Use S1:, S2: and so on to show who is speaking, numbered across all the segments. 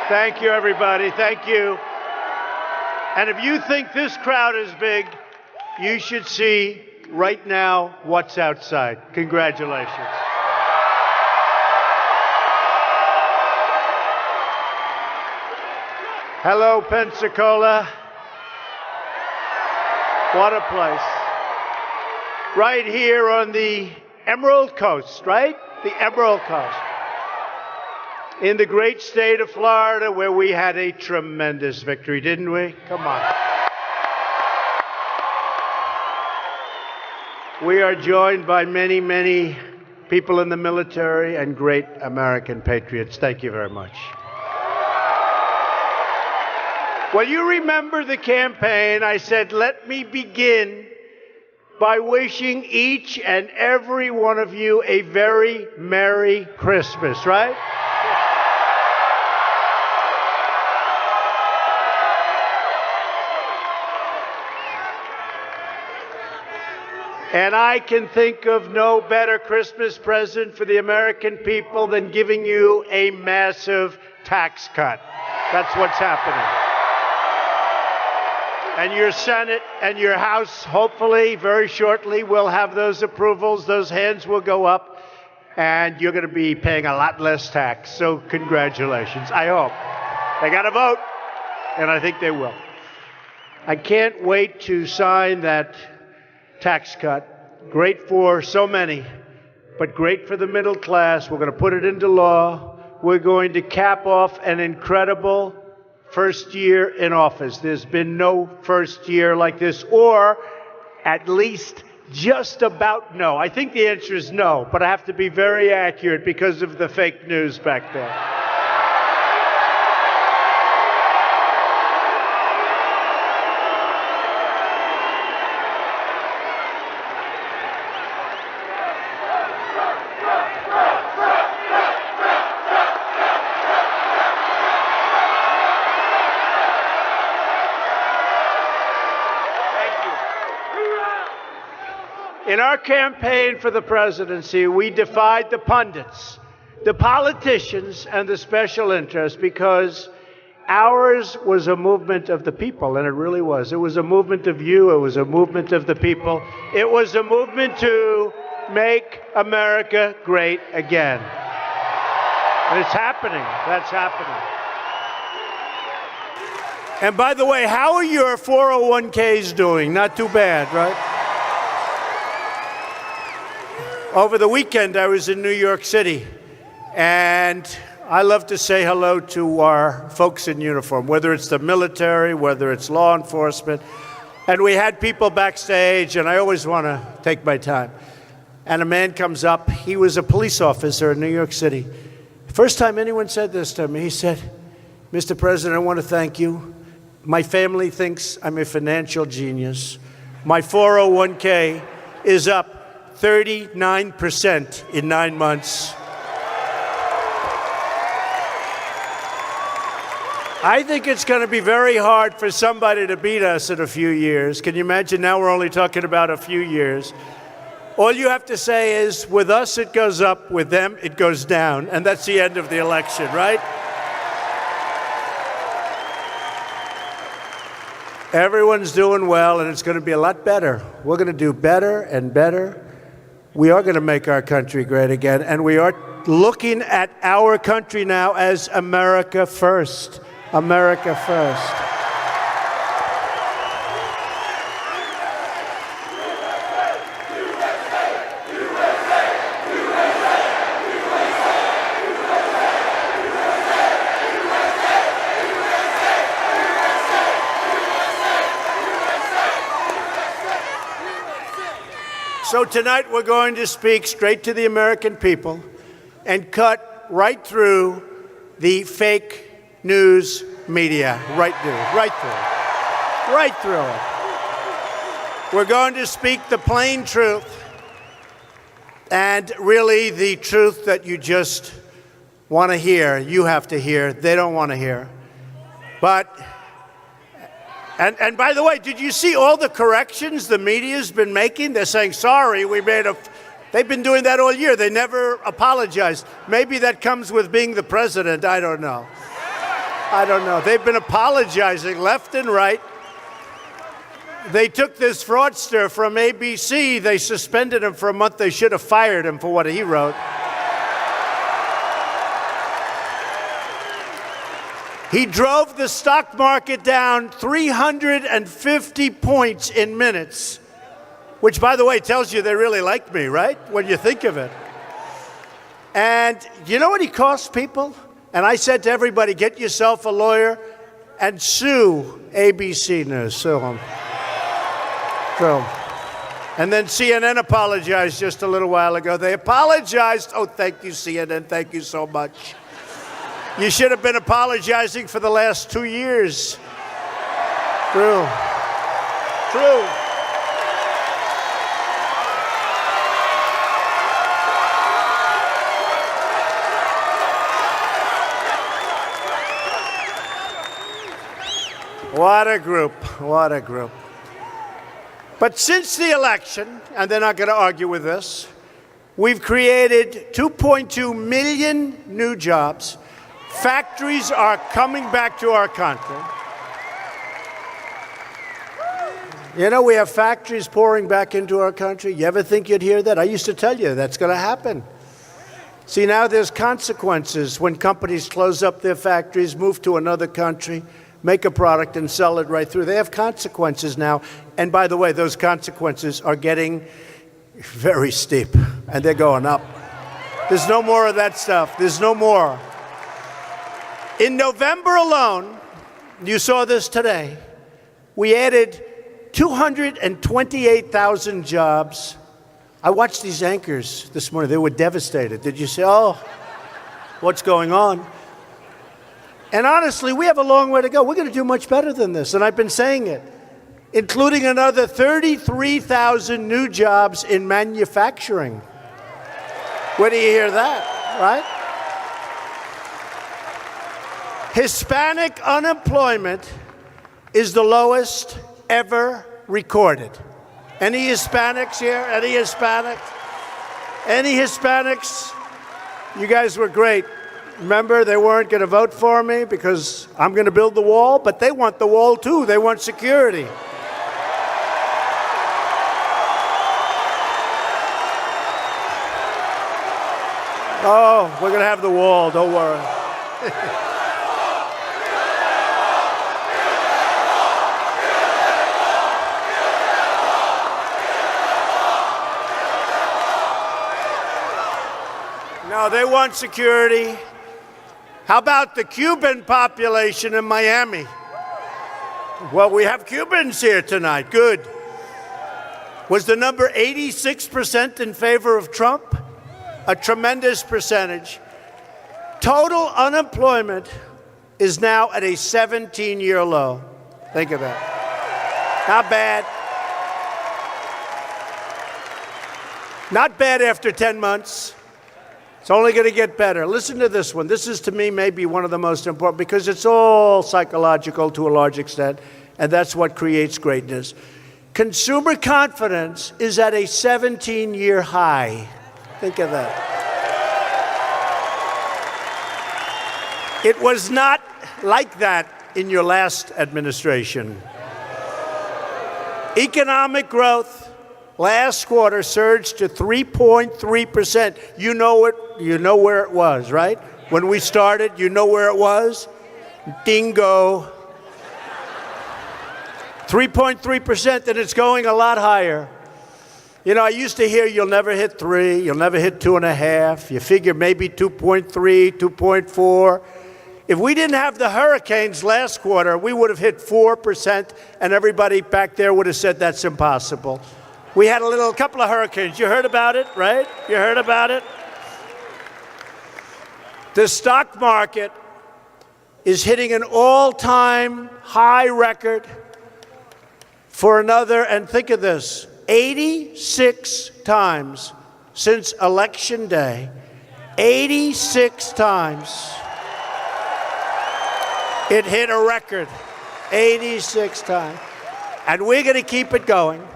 S1: Thank you, everybody. Thank you. And if you think this crowd is big, you should see right now what's outside. Congratulations. Hello, Pensacola. What a place. Right here on the Emerald Coast, right? The Emerald Coast. In the great state of Florida, where we had a tremendous victory, didn't we? Come on. We are joined by many, many people in the military and great American patriots. Thank you very much. Well, you remember the campaign. I said, let me begin by wishing each and every one of you a very Merry Christmas, right? And I can think of no better Christmas present for the American people than giving you a massive tax cut. That's what's happening. And your Senate and your House, hopefully, very shortly, will have those approvals. Those hands will go up, and you're going to be paying a lot less tax. So congratulations, I hope. They got to vote, and I think they will. I can't wait to sign that tax cut. Great for so many, but great for the middle class. We're going to put it into law. We're going to cap off an incredible first year in office. There's been no first year like this, or at least just about no. I think the answer is no, but I have to be very accurate because of the fake news back there. In our campaign for the presidency, we defied the pundits, the politicians, and the special interests because ours was a movement of the people, and it really was. It was a movement of you. It was a movement of the people. It was a movement to make America great again. And it's happening. That's happening. And by the way, how are your 401ks doing? Not too bad, right? Over the weekend, I was in New York City, and I love to say hello to our folks in uniform, whether it's the military, whether it's law enforcement. And we had people backstage, and I always want to take my time. And a man comes up. He was a police officer in New York City. First time anyone said this to me, he said, "Mr. President, I want to thank you. My family thinks I'm a financial genius. My 401k is up 39% in 9 months. I think it's going to be very hard for somebody to beat us in a few years. Can you imagine? Now we're only talking about a few years. All you have to say is, with us it goes up, with them it goes down, and that's the end of the election, right? Everyone's doing well, and it's going to be a lot better. We're going to do better and better. We are going to make our country great again, and we are looking at our country now as America first. America first. So tonight we're going to speak straight to the American people and cut right through the fake news media. Right through it. We're going to speak the plain truth, and really the truth that you just want to hear, you have to hear, they don't want to hear. But And by the way, did you see all the corrections the media's been making? They're saying, sorry, they've been doing that all year. They never apologized. Maybe that comes with being the president. I don't know. I don't know. They've been apologizing left and right. They took this fraudster from ABC. They suspended him for a month. They should have fired him for what he wrote. He drove the stock market down 350 points in minutes, which, by the way, tells you they really like me, right? When you think of it. And you know what he cost people? And I said to everybody, get yourself a lawyer and sue ABC News. Sue them. So, and then CNN apologized just a little while ago. They apologized. Oh, thank you, CNN. Thank you so much. You should have been apologizing for the last 2 years. True. True. What a group. What a group. But since the election, and they're not going to argue with this, we've created 2.2 million new jobs. Factories are coming back to our country. You know, we have factories pouring back into our country. You ever think you'd hear that? I used to tell you that's going to happen. See, now there's consequences when companies close up their factories, move to another country, make a product and sell it right through. They have consequences now. And by the way, those consequences are getting very steep, and they're going up. There's no more of that stuff. There's no more. In November alone, you saw this today, we added 228,000 jobs. I watched these anchors this morning. They were devastated. Did you say, oh, what's going on? And honestly, we have a long way to go. We're going to do much better than this, and I've been saying it, including another 33,000 new jobs in manufacturing. Where do you hear that, right? Hispanic unemployment is the lowest ever recorded. Any Hispanics here? Any Hispanics? Any Hispanics? You guys were great. Remember, they weren't going to vote for me because I'm going to build the wall, but they want the wall too. They want security. Oh, we're going to have the wall. Don't worry. No, they want security. How about the Cuban population in Miami? Well, we have Cubans here tonight. Good. Was the number 86% in favor of Trump? A tremendous percentage. Total unemployment is now at a 17-year low. Think of that. Not bad. Not bad after 10 months. It's only going to get better. Listen to this one. This is, to me, maybe one of the most important because it's all psychological to a large extent, and that's what creates greatness. Consumer confidence is at a 17-year high. Think of that. It was not like that in your last administration. Economic growth last quarter surged to 3.3%. You know it. You know where it was, right? When we started, you know where it was? Dingo. 3.3%, and it's going a lot higher. You know, I used to hear you'll never hit 3, you'll never hit 2.5. You figure maybe 2.3, 2.4. If we didn't have the hurricanes last quarter, we would have hit 4%, and everybody back there would have said that's impossible. We had a couple of hurricanes. You heard about it, right? You heard about it? The stock market is hitting an all-time high record for another, and think of this, 86 times since Election Day. 86 times. It hit a record. 86 times. And we're going to keep it going.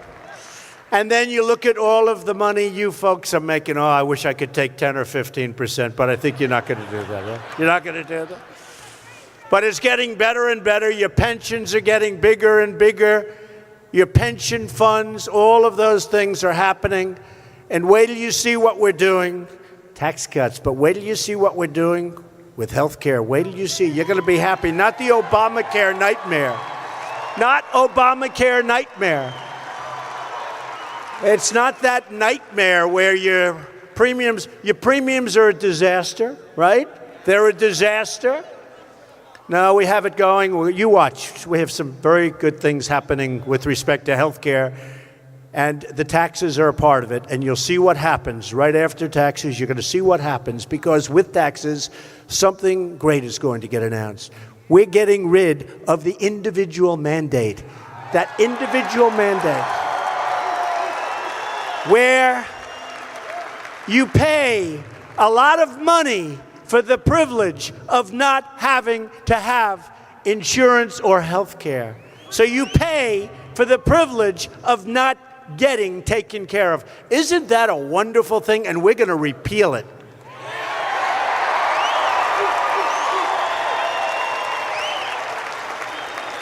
S1: And then you look at all of the money you folks are making. Oh, I wish I could take 10 or 15%, but I think you're not going to do that, right? You're not going to do that? But it's getting better and better. Your pensions are getting bigger and bigger. Your pension funds, all of those things are happening. And wait till you see what we're doing. Tax cuts, but wait till you see what we're doing with health care. Wait till you see. You're going to be happy. Not the Obamacare nightmare. Not Obamacare nightmare. It's not that nightmare where your premiums are a disaster, right? They're a disaster. No, we have it going. You watch. We have some very good things happening with respect to health care, and the taxes are a part of it, and you'll see what happens right after taxes. You're going to see what happens, because with taxes, something great is going to get announced. We're getting rid of the individual mandate. That individual mandate, where you pay a lot of money for the privilege of not having to have insurance or health care. So you pay for the privilege of not getting taken care of. Isn't that a wonderful thing? And we're going to repeal it.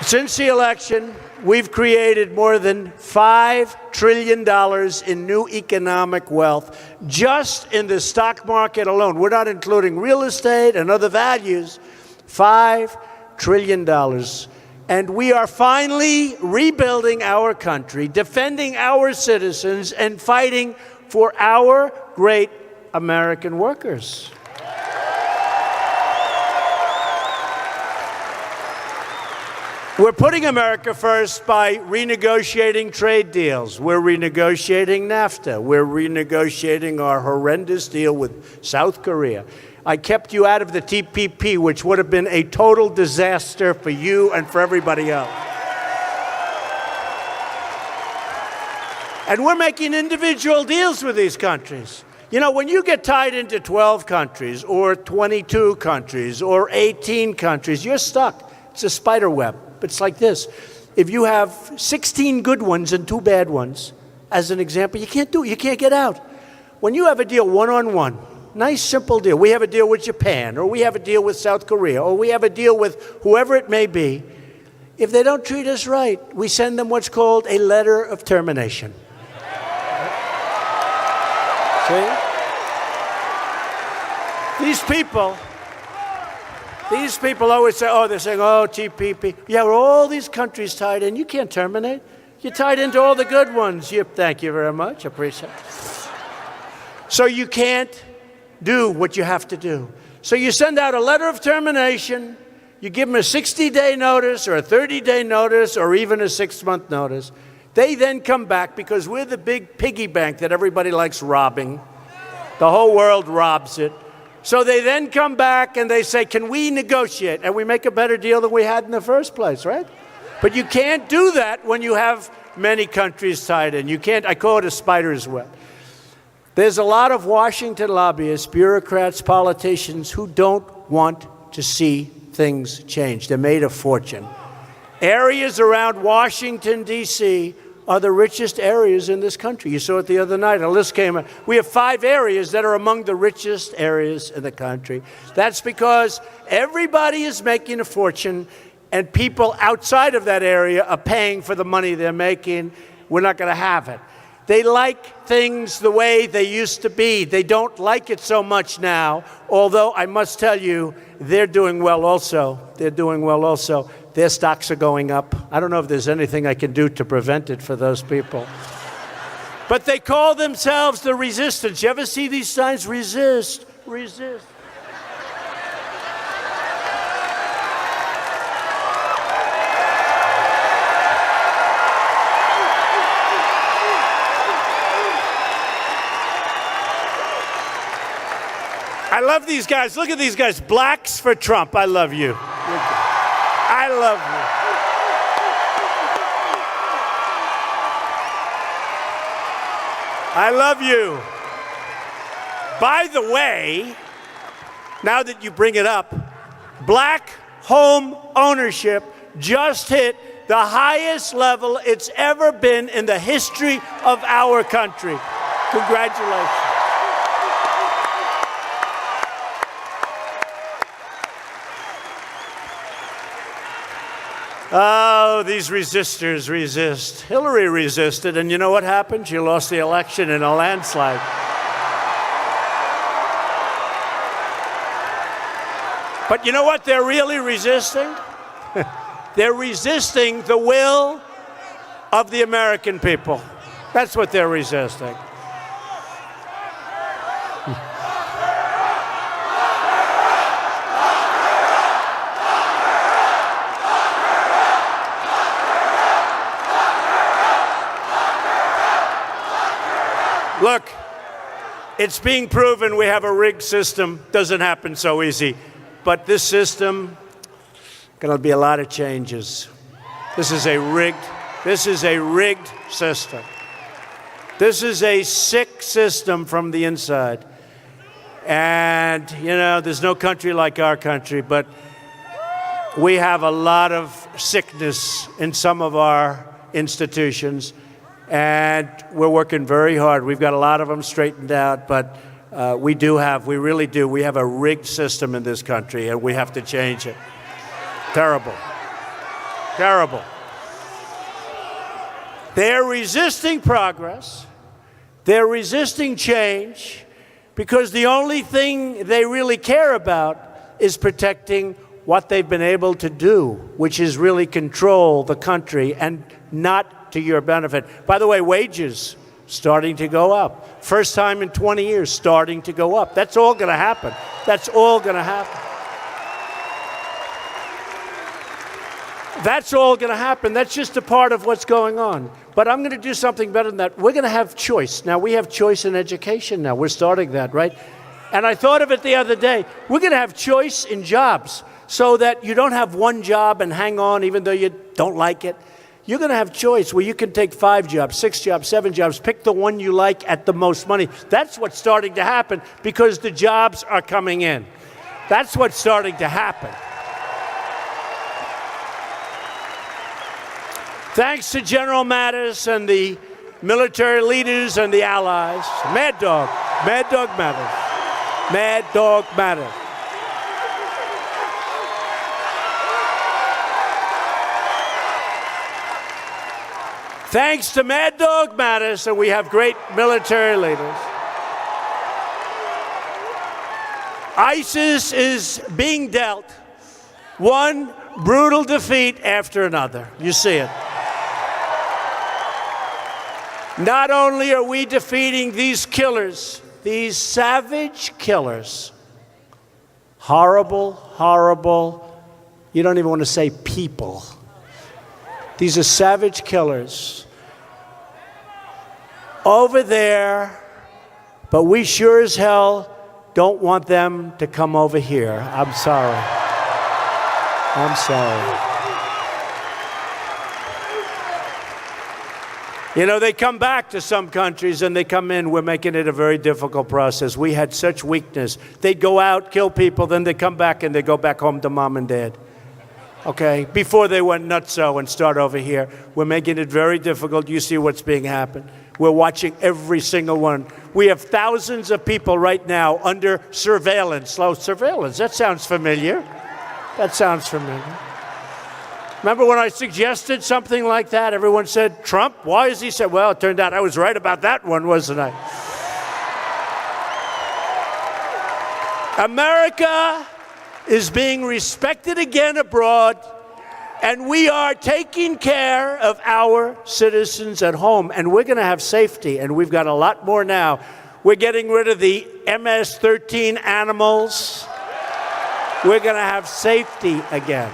S1: Since the election, we've created more than $5 trillion in new economic wealth just in the stock market alone. We're not including real estate and other values. $5 trillion. And we are finally rebuilding our country, defending our citizens, and fighting for our great American workers. We're putting America first by renegotiating trade deals. We're renegotiating NAFTA. We're renegotiating our horrendous deal with South Korea. I kept you out of the TPP, which would have been a total disaster for you and for everybody else. And we're making individual deals with these countries. You know, when you get tied into 12 countries or 22 countries or 18 countries, you're stuck. It's a spider web. But it's like this. If you have 16 good ones and 2 bad ones, as an example, you can't do it. You can't get out. When you have a deal one-on-one, nice, simple deal. We have a deal with Japan, or we have a deal with South Korea, or we have a deal with whoever it may be. If they don't treat us right, we send them what's called a letter of termination. See? These people always say, they're saying, TPP. Yeah, we're all these countries tied in. You can't terminate. You're tied into all the good ones. Thank you very much. Appreciate it. So you can't do what you have to do. So you send out a letter of termination. You give them a 60-day notice or a 30-day notice or even a 6-month notice. They then come back because we're the big piggy bank that everybody likes robbing. The whole world robs it. So they then come back and they say, can we negotiate? And we make a better deal than we had in the first place, right? But you can't do that when you have many countries tied in. You can't, I call it a spider's web. There's a lot of Washington lobbyists, bureaucrats, politicians who don't want to see things change. They're made a fortune. Areas around Washington, D.C. are the richest areas in this country. You saw it the other night. A list came out. We have 5 areas that are among the richest areas in the country. That's because everybody is making a fortune, and people outside of that area are paying for the money they're making. We're not going to have it. They like things the way they used to be. They don't like it so much now, although I must tell you, they're doing well also. They're doing well also. Their stocks are going up. I don't know if there's anything I can do to prevent it for those people. But they call themselves the resistance. You ever see these signs? Resist, resist. I love these guys. Look at these guys. Blacks for Trump. I love you. I love you. I love you. By the way, now that you bring it up, black home ownership just hit the highest level it's ever been in the history of our country. Congratulations. Oh, these resistors resist. Hillary resisted, and you know what happened? She lost the election in a landslide. But you know what they're really resisting? They're resisting the will of the American people. That's what they're resisting. Look, it's being proven we have a rigged system. Doesn't happen so easy. But this system, going to be a lot of changes. This is a rigged system. This is a sick system from the inside. And, you know, there's no country like our country, but we have a lot of sickness in some of our institutions. And we're working very hard. We've got a lot of them straightened out, but we really do. We have a rigged system in this country, and we have to change it. Terrible. Terrible. They're resisting progress. They're resisting change because the only thing they really care about is protecting what they've been able to do, which is really control the country and not to your benefit. By the way, wages starting to go up. First time in 20 years, starting to go up. That's all going to happen. That's all going to happen. That's all going to happen. That's just a part of what's going on. But I'm going to do something better than that. We're going to have choice. Now, we have choice in education now. We're starting that, right? And I thought of it the other day. We're going to have choice in jobs so that you don't have one job and hang on even though you don't like it. You're going to have choice where you can take 5 jobs, 6 jobs, 7 jobs, pick the one you like at the most money. That's what's starting to happen because the jobs are coming in. That's what's starting to happen. Thanks to General Mattis and the military leaders and the allies. Mad Dog Mattis. Mad Dog Mattis. Thanks to Mad Dog Mattis, and we have great military leaders. ISIS is being dealt one brutal defeat after another. You see it. Not only are we defeating these killers, these savage killers, horrible, horrible, you don't even want to say people. These are savage killers over there, but we sure as hell don't want them to come over here. I'm sorry. I'm sorry. You know, they come back to some countries and they come in. We're making it a very difficult process. We had such weakness. They'd go out, kill people, then they come back and they go back home to mom and dad. Okay, before they went nutso and start over here. We're making it very difficult. You see what's being happened. We're watching every single one. We have thousands of people right now under surveillance. Slow surveillance. That sounds familiar. That sounds familiar. Remember when I suggested something like that? Everyone said, Trump? Why is he said? Well, it turned out I was right about that one, wasn't I? America is being respected again abroad, and we are taking care of our citizens at home, and we're going to have safety, and we've got a lot more now. We're getting rid of the MS-13 animals. We're going to have safety again.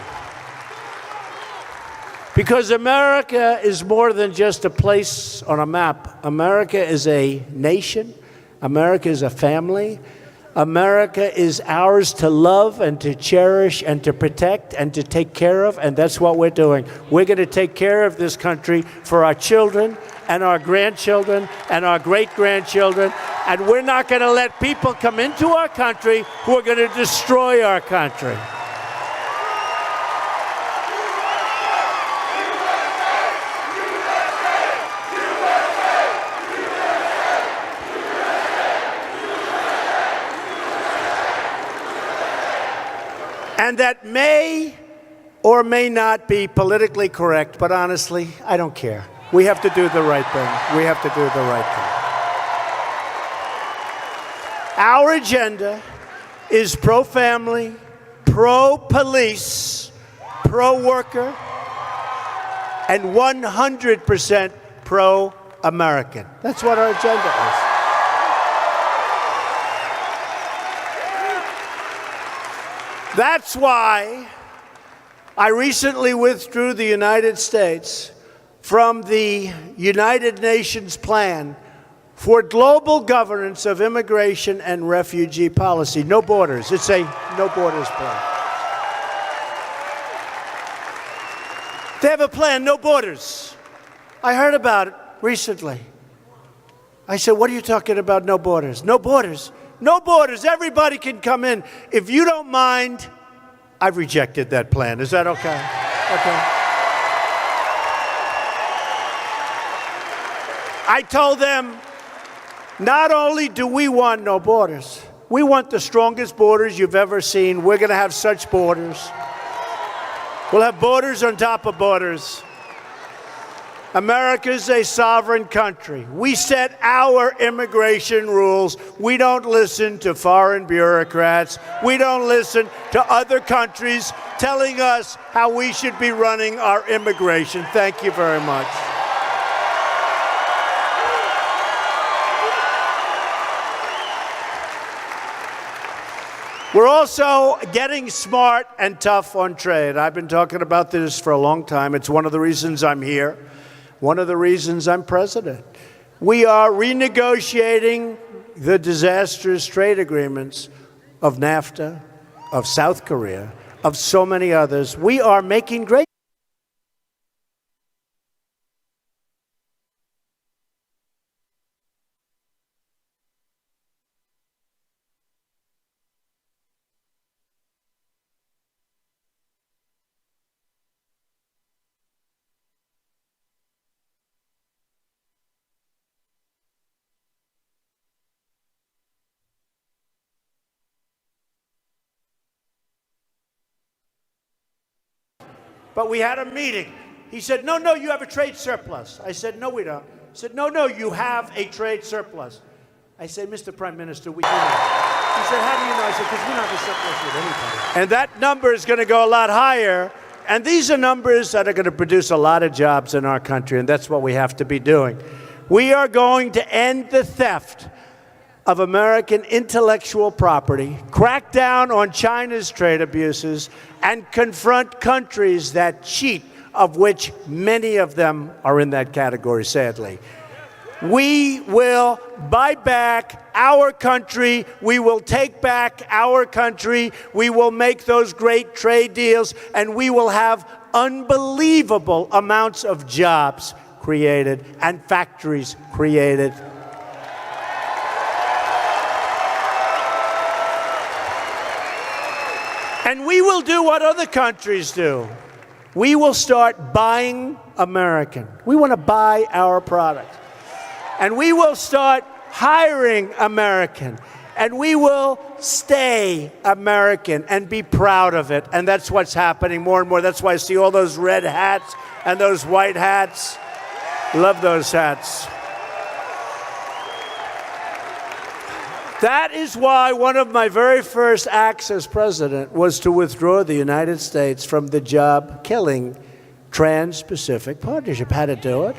S1: Because America is more than just a place on a map. America is a nation. America is a family. America is ours to love and to cherish and to protect and to take care of, and that's what we're doing. We're going to take care of this country for our children and our grandchildren and our great-grandchildren, and we're not going to let people come into our country who are going to destroy our country. And that may or may not be politically correct, but honestly, I don't care. We have to do the right thing. We have to do the right thing. Our agenda is pro-family, pro-police, pro-worker, and 100% pro-American. That's what our agenda is. That's why I recently withdrew the United States from the United Nations plan for global governance of immigration and refugee policy. No borders. It's a no borders plan. They have a plan, no borders. I heard about it recently. I said, what are you talking about, no borders? No borders. No borders. Everybody can come in. If you don't mind, I've rejected that plan. Is that okay? Okay. I told them, not only do we want no borders, we want the strongest borders you've ever seen. We're going to have such borders. We'll have borders on top of borders. America's a sovereign country. We set our immigration rules. We don't listen to foreign bureaucrats. We don't listen to other countries telling us how we should be running our immigration. Thank you very much. We're also getting smart and tough on trade. I've been talking about this for a long time. It's one of the reasons I'm here, one of the reasons I'm president. We are renegotiating the disastrous trade agreements of NAFTA, of South Korea, of so many others. We are making great. But we had a meeting. He said, no, you have a trade surplus. I said, no, we don't. He said, no, you have a trade surplus. I said, Mr. Prime Minister, we do not. He said, how do you know? I said, because we don't have a surplus with anybody. And that number is going to go a lot higher. And these are numbers that are going to produce a lot of jobs in our country, and that's what we have to be doing. We are going to end the theft of American intellectual property, crack down on China's trade abuses, and confront countries that cheat, of which many of them are in that category, sadly. We will buy back our country. We will take back our country. We will make those great trade deals, and we will have unbelievable amounts of jobs created and factories created. And we will do what other countries do. We will start buying American. We want to buy our product. And we will start hiring American. And we will stay American and be proud of it. And that's what's happening more and more. That's why I see all those red hats and those white hats. Love those hats. That is why one of my very first acts as president was to withdraw the United States from the job-killing Trans-Pacific Partnership. Had to do it.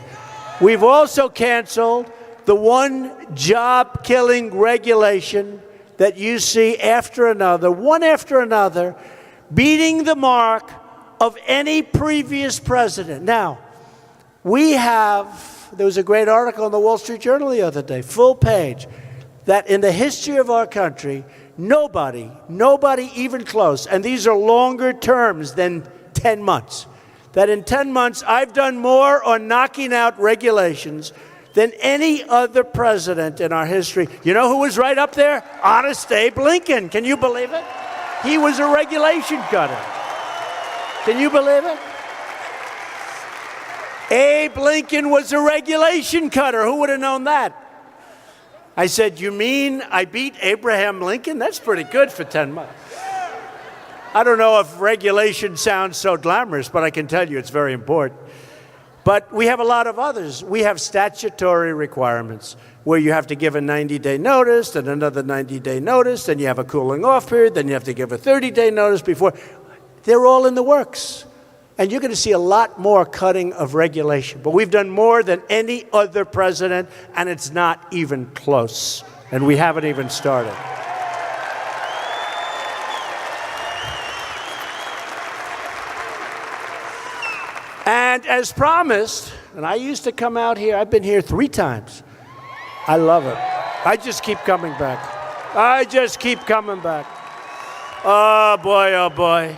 S1: We've also canceled the one job-killing regulation that you see after another, one after another, beating the mark of any previous president. Now, there was a great article in the Wall Street Journal the other day, full page, that in the history of our country, nobody even close, and these are longer terms than 10 months, that in 10 months I've done more on knocking out regulations than any other president in our history. You know who was right up there? Honest Abe Lincoln. Can you believe it? He was a regulation cutter. Can you believe it? Abe Lincoln was a regulation cutter. Who would have known that? I said, you mean I beat Abraham Lincoln? That's pretty good for 10 months. I don't know if regulation sounds so glamorous, but I can tell you it's very important. But we have a lot of others. We have statutory requirements where you have to give a 90-day notice, then another 90-day notice, then you have a cooling off period, then you have to give a 30-day notice before. They're all in the works. And you're going to see a lot more cutting of regulation. But we've done more than any other president, and it's not even close. And we haven't even started. And as promised, and I used to come out here, I've been here 3 times. I love it. I just keep coming back. I just keep coming back. Oh, boy, oh, boy.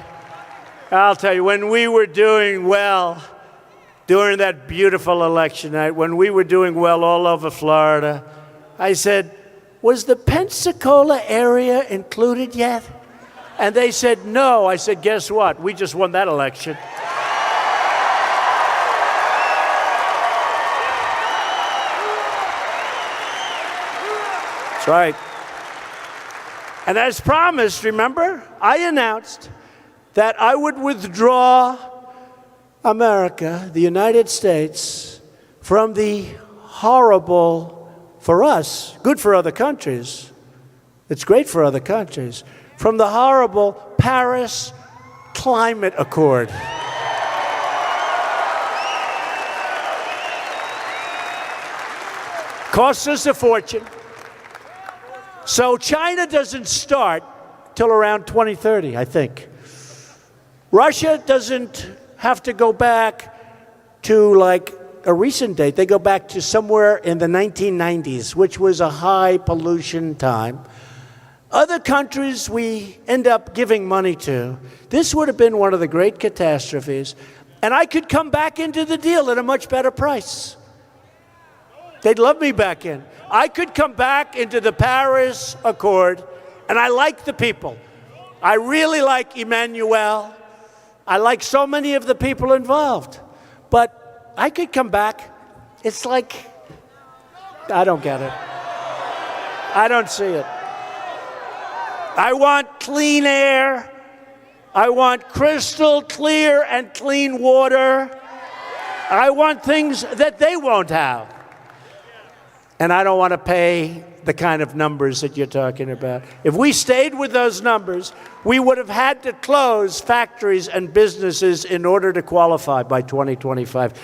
S1: I'll tell you, when we were doing well during that beautiful election night, when we were doing well all over Florida, I said, was the Pensacola area included yet? And they said, no. I said, guess what? We just won that election. That's right. And as promised, remember, I announced that I would withdraw America, the United States, from the horrible, for us, good for other countries, it's great for other countries, from the horrible Paris Climate Accord. Costs us a fortune. So China doesn't start till around 2030, I think. Russia doesn't have to go back to like a recent date. They go back to somewhere in the 1990s, which was a high pollution time. Other countries we end up giving money to. This would have been one of the great catastrophes. And I could come back into the deal at a much better price. They'd love me back in. I could come back into the Paris Accord, and I like the people. I really like Emmanuel. I like so many of the people involved. But I could come back. It's like, I don't get it. I don't see it. I want clean air. I want crystal clear and clean water. I want things that they won't have. And I don't want to pay the kind of numbers that you're talking about. If we stayed with those numbers, we would have had to close factories and businesses in order to qualify by 2025.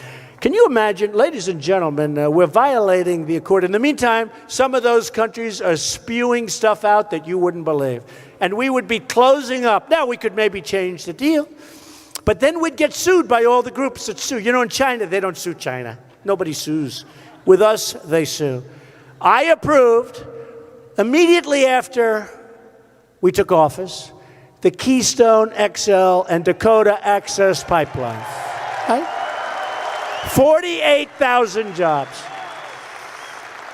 S1: Can you imagine, ladies and gentlemen, we're violating the accord. In the meantime, some of those countries are spewing stuff out that you wouldn't believe. And we would be closing up. Now, we could maybe change the deal. But then we'd get sued by all the groups that sue. You know, in China, they don't sue China. Nobody sues. With us, they sue. I approved, immediately after we took office, the Keystone XL and Dakota Access Pipeline. Right? 48,000 jobs.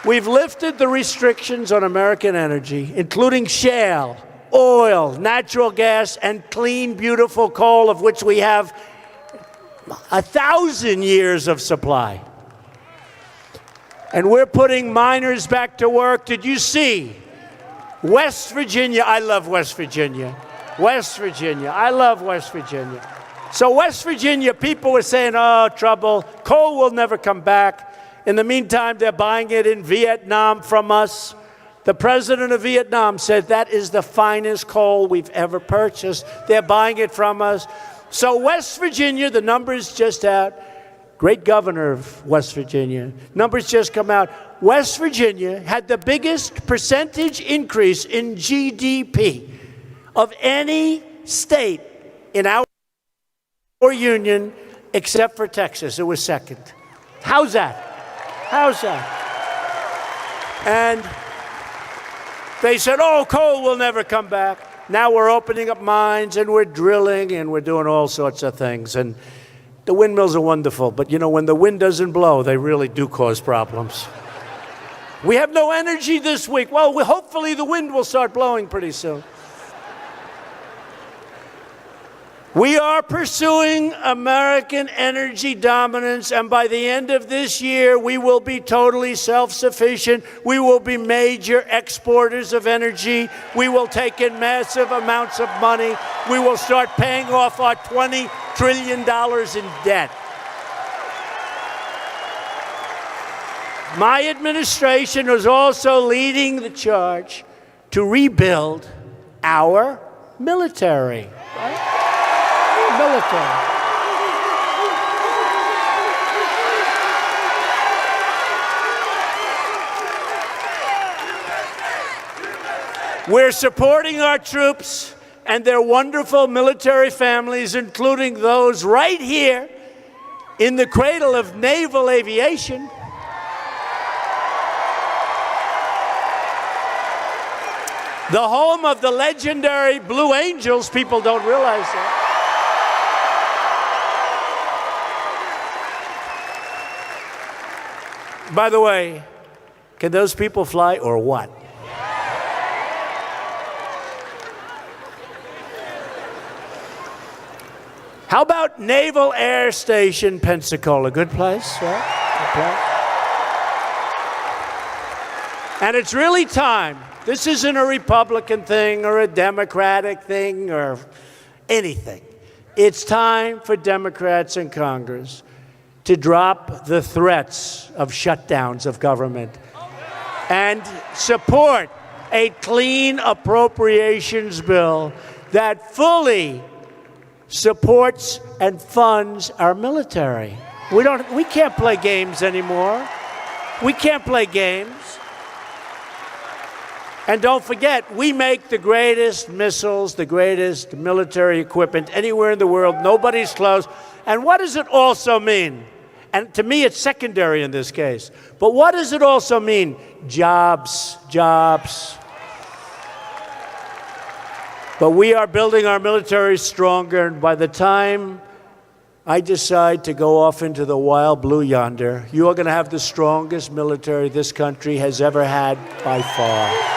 S1: We've lifted the restrictions on American energy, including shale, oil, natural gas, and clean, beautiful coal, of which we have 1,000 years of supply. And we're putting miners back to work. Did you see West Virginia? I love West Virginia. West Virginia. I love West Virginia. So West Virginia, people were saying, oh, trouble. Coal will never come back. In the meantime, they're buying it in Vietnam from us. The president of Vietnam said that is the finest coal we've ever purchased. They're buying it from us. So West Virginia, the numbers just out. Great governor of West Virginia. Numbers just come out. West Virginia had the biggest percentage increase in GDP of any state in our union except for Texas. It was second. How's that? How's that? And they said, oh, coal will never come back. Now we're opening up mines and we're drilling and we're doing all sorts of things. And the windmills are wonderful, but you know, when the wind doesn't blow, they really do cause problems. We have no energy this week. Well, hopefully the wind will start blowing pretty soon. We are pursuing American energy dominance, and by the end of this year, we will be totally self-sufficient. We will be major exporters of energy. We will take in massive amounts of money. We will start paying off our $20 trillion in debt. My administration is also leading the charge to rebuild our military. Right? Military. We're supporting our troops and their wonderful military families, including those right here in the cradle of naval aviation. The home of the legendary Blue Angels. People don't realize that. By the way, can those people fly or what? How about Naval Air Station Pensacola? Good place, right? Good place. And it's really time. This isn't a Republican thing or a Democratic thing or anything. It's time for Democrats in Congress to drop the threats of shutdowns of government and support a clean appropriations bill that fully supports and funds our military. We can't play games anymore. We can't play games. And don't forget, we make the greatest missiles, the greatest military equipment anywhere in the world. Nobody's close. And what does it also mean? And to me, it's secondary in this case. But what does it also mean? Jobs, jobs. But we are building our military stronger, and by the time I decide to go off into the wild blue yonder, you are going to have the strongest military this country has ever had by far.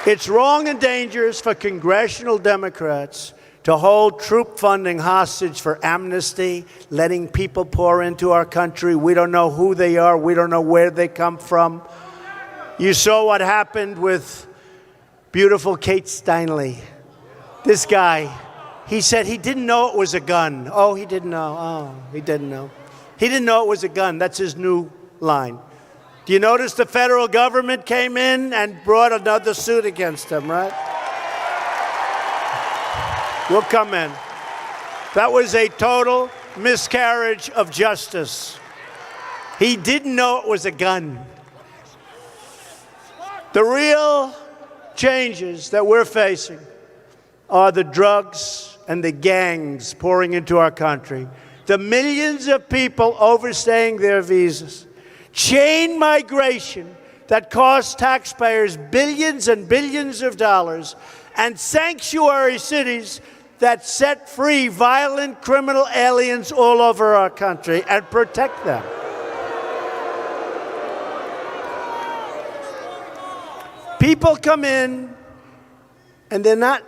S1: It's wrong and dangerous for congressional Democrats to hold troop funding hostage for amnesty, letting people pour into our country. We don't know who they are. We don't know where they come from. You saw what happened with beautiful Kate Steinle. This guy, he said he didn't know it was a gun. Oh, he didn't know. Oh, he didn't know. He didn't know it was a gun. That's his new line. Do you notice the federal government came in and brought another suit against him, right? We'll come in. That was a total miscarriage of justice. He didn't know it was a gun. The real changes that we're facing are the drugs and the gangs pouring into our country, the millions of people overstaying their visas, chain migration that costs taxpayers billions and billions of dollars, and sanctuary cities that set free violent criminal aliens all over our country and protect them. People come in and they're not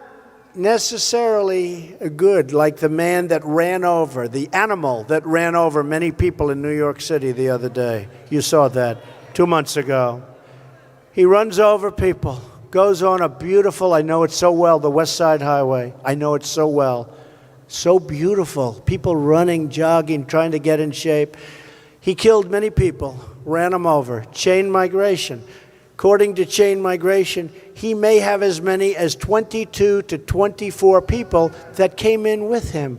S1: necessarily good, like the man that ran over, the animal that ran over many people in New York City the other day. You saw that 2 months ago. He runs over people, goes on a beautiful, I know it so well, the West Side Highway. I know it so well. So beautiful. People running, jogging, trying to get in shape. He killed many people, ran them over. Chain migration. According to chain migration, he may have as many as 22 to 24 people that came in with him.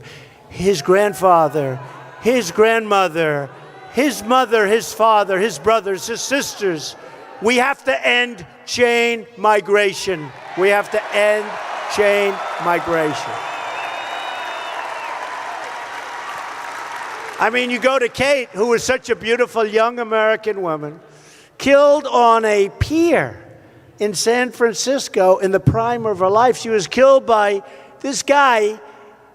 S1: His grandfather, his grandmother, his mother, his father, his brothers, his sisters. We have to end chain migration. We have to end chain migration. I mean, you go to Kate, who was such a beautiful young American woman, killed on a pier in San Francisco in the prime of her life. She was killed by this guy,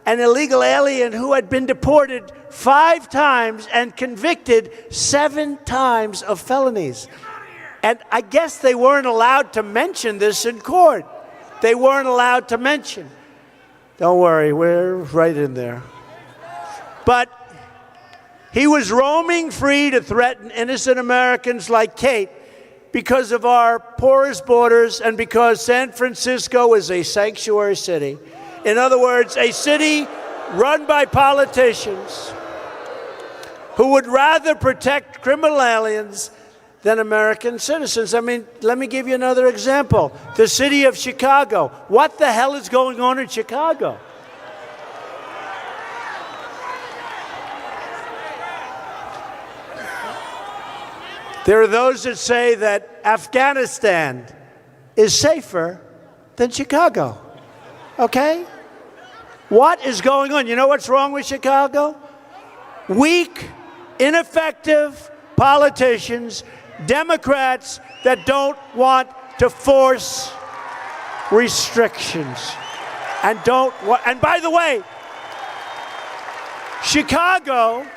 S1: an illegal alien who had been deported 5 times and convicted 7 times of felonies. And I guess they weren't allowed to mention this in court. They weren't allowed to mention. Don't worry, we're right in there. But he was roaming free to threaten innocent Americans like Kate because of our porous borders and because San Francisco is a sanctuary city. In other words, a city run by politicians who would rather protect criminal aliens than American citizens. I mean, let me give you another example. The city of Chicago. What the hell is going on in Chicago? There are those that say that Afghanistan is safer than Chicago. Okay? What is going on? You know what's wrong with Chicago? Weak, ineffective politicians, Democrats that don't want to force restrictions and don't want, and by the way, Chicago,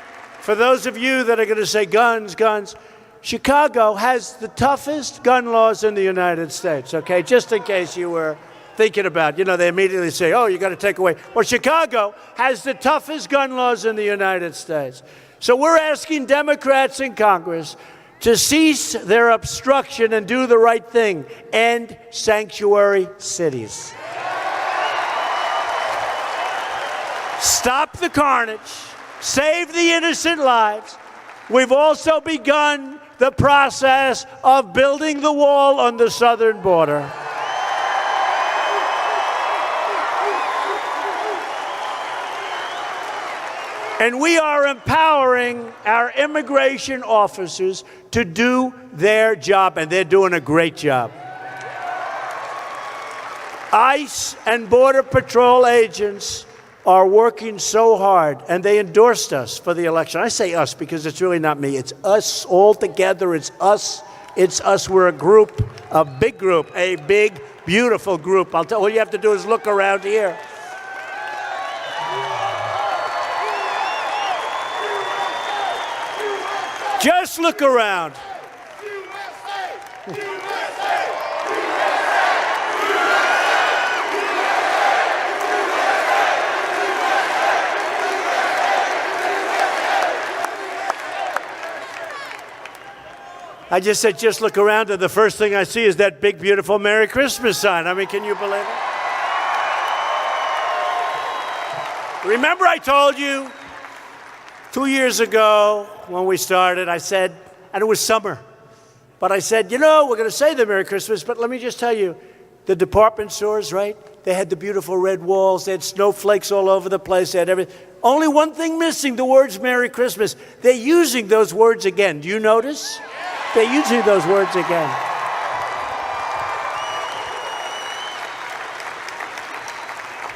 S1: for those of you that are going to say guns, guns, Chicago has the toughest gun laws in the United States, okay? Just in case you were thinking about, you know, they immediately say, oh, you got to take away. Well, Chicago has the toughest gun laws in the United States. So we're asking Democrats in Congress to cease their obstruction and do the right thing. End sanctuary cities. Stop the carnage. Save the innocent lives. We've also begun the process of building the wall on the southern border. And we are empowering our immigration officers to do their job, and they're doing a great job. ICE and Border Patrol agents are working so hard, and they endorsed us for the election. I say us because it's really not me. It's us all together. It's us. It's us. We're a group, a big group, a big, beautiful group. I'll tell you, all you have to do is look around here. Just look around. I just said, just look around, and the first thing I see is that big, beautiful Merry Christmas sign. I mean, can you believe it? Remember I told you 2 years ago when we started, I said, and it was summer, but I said, you know, we're going to say the Merry Christmas, but let me just tell you, the department stores, right? They had the beautiful red walls. They had snowflakes all over the place. They had everything. Only one thing missing, the words Merry Christmas. They're using those words again. Do you notice? They're using those words again.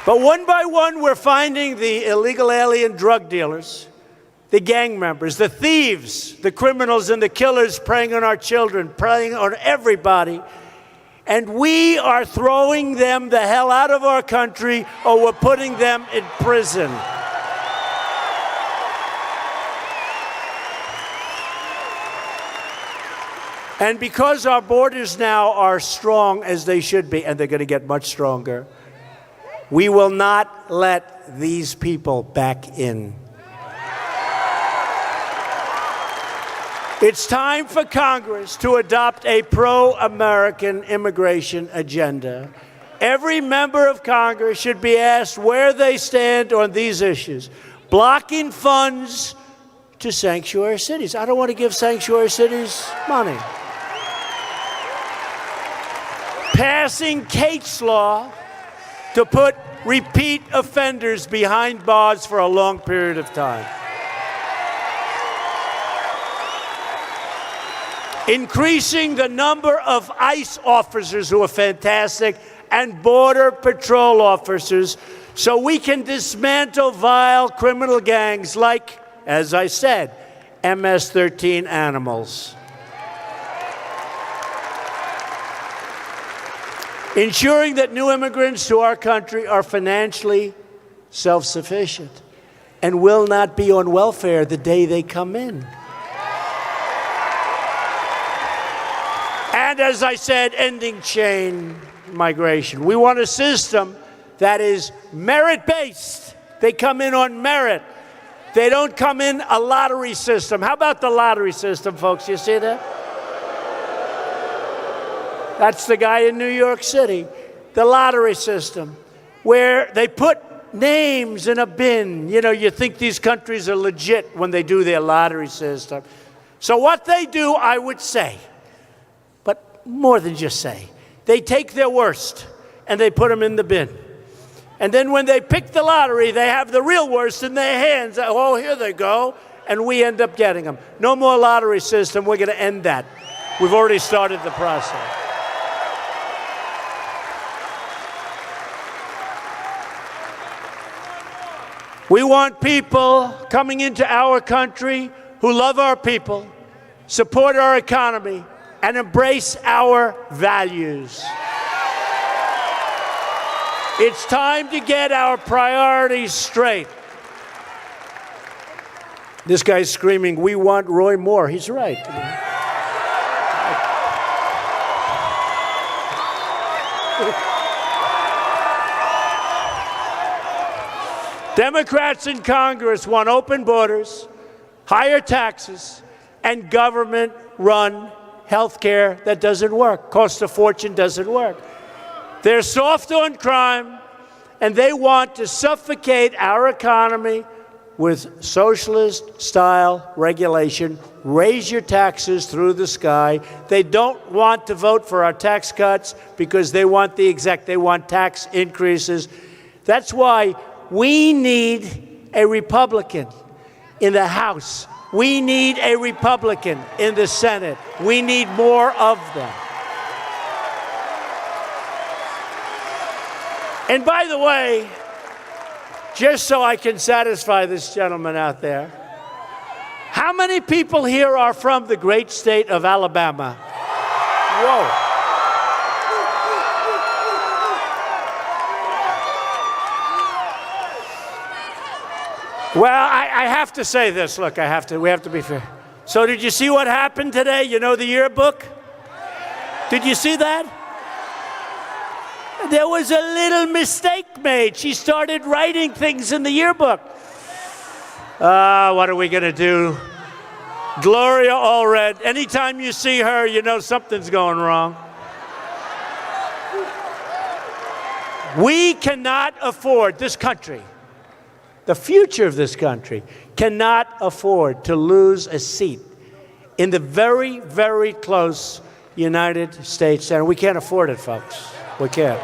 S1: But one by one, we're finding the illegal alien drug dealers, the gang members, the thieves, the criminals and the killers preying on our children, preying on everybody. And we are throwing them the hell out of our country, or we're putting them in prison. And because our borders now are strong as they should be, and they're going to get much stronger, we will not let these people back in. It's time for Congress to adopt a pro-American immigration agenda. Every member of Congress should be asked where they stand on these issues. Blocking funds to sanctuary cities. I don't want to give sanctuary cities money. Passing Kate's law to put repeat offenders behind bars for a long period of time. Increasing the number of ICE officers, who are fantastic, and Border Patrol officers, so we can dismantle vile criminal gangs like, as I said, MS-13 animals. Ensuring that new immigrants to our country are financially self-sufficient and will not be on welfare the day they come in. And as I said, ending chain migration. We want a system that is merit-based. They come in on merit. They don't come in a lottery system. How about the lottery system, folks? You see that? That's the guy in New York City. The lottery system, where they put names in a bin. You know, you think these countries are legit when they do their lottery system. So what they do, I would say, but more than just say, they take their worst and they put them in the bin. And then when they pick the lottery, they have the real worst in their hands. Oh, here they go. And we end up getting them. No more lottery system. We're going to end that. We've already started the process. We want people coming into our country who love our people, support our economy, and embrace our values. It's time to get our priorities straight. This guy's screaming, "We want Roy Moore." He's right. Democrats in Congress want open borders, higher taxes, and government-run health care that doesn't work. Costs a fortune, doesn't work. They're soft on crime, and they want to suffocate our economy with socialist-style regulation. Raise your taxes through the sky. They don't want to vote for our tax cuts because they want they want tax increases. That's why we need a Republican in the House. We need a Republican in the Senate. We need more of them. And by the way, just so I can satisfy this gentleman out there, how many people here are from the great state of Alabama? Whoa. Well, I have to say this. Look, we have to be fair. So did you see what happened today? You know the yearbook? Did you see that? There was a little mistake made. She started writing things in the yearbook. What are we going to do? Gloria Allred, anytime you see her, you know something's going wrong. We cannot afford, this country, the future of this country, cannot afford to lose a seat in the very, very close United States Senate. We can't afford it, folks. We can't.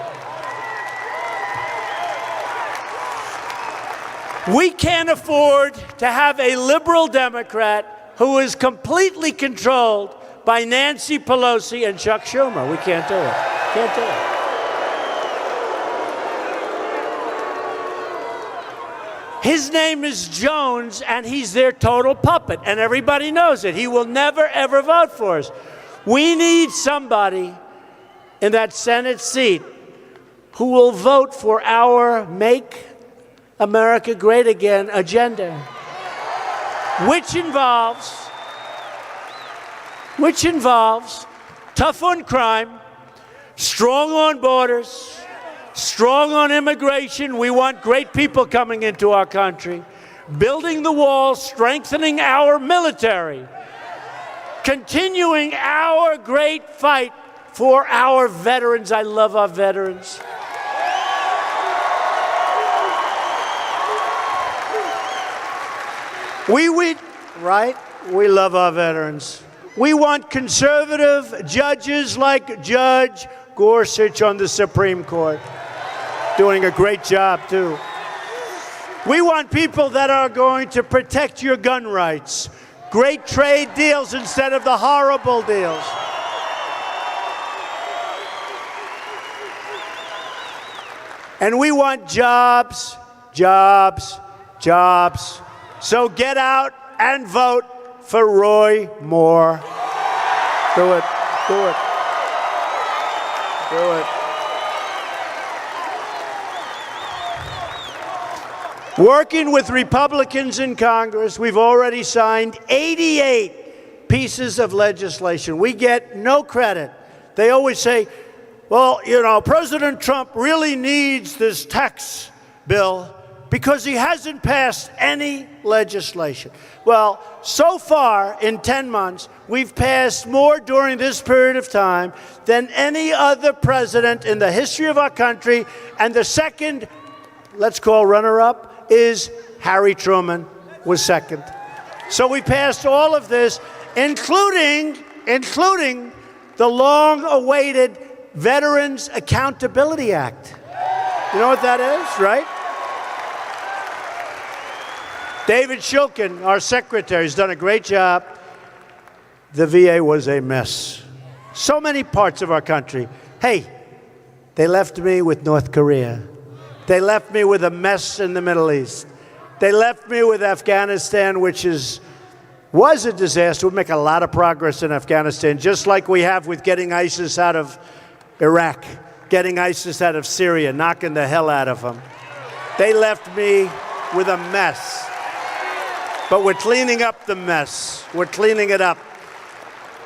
S1: We can't afford to have a liberal Democrat who is completely controlled by Nancy Pelosi and Chuck Schumer. We can't do it. Can't do it. His name is Jones, and he's their total puppet, and everybody knows it. He will never, ever vote for us. We need somebody in that Senate seat who will vote for our Make America Great Again agenda, which involves tough on crime, strong on borders, strong on immigration. We want great people coming into our country, building the wall, strengthening our military, continuing our great fight for our veterans. I love our veterans. We love our veterans. We want conservative judges like Judge Gorsuch on the Supreme Court, doing a great job, too. We want people that are going to protect your gun rights. Great trade deals instead of the horrible deals. And we want jobs, jobs, jobs. So get out and vote for Roy Moore. Do it. Do it. Do it. Working with Republicans in Congress, we've already signed 88 pieces of legislation. We get no credit. They always say, well, you know, President Trump really needs this tax bill because he hasn't passed any legislation. Well, so far in 10 months, we've passed more during this period of time than any other president in the history of our country. And the second, let's call runner-up, is Harry Truman was second. So we passed all of this, including the long-awaited Veterans Accountability Act. You know what that is, right? David Shulkin, our secretary, has done a great job. The VA was a mess. So many parts of our country. Hey, they left me with North Korea. They left me with a mess in the Middle East. They left me with Afghanistan, which was a disaster. We'll make a lot of progress in Afghanistan, just like we have with getting ISIS out of Iraq, getting ISIS out of Syria, knocking the hell out of them. They left me with a mess. But we're cleaning up the mess. We're cleaning it up.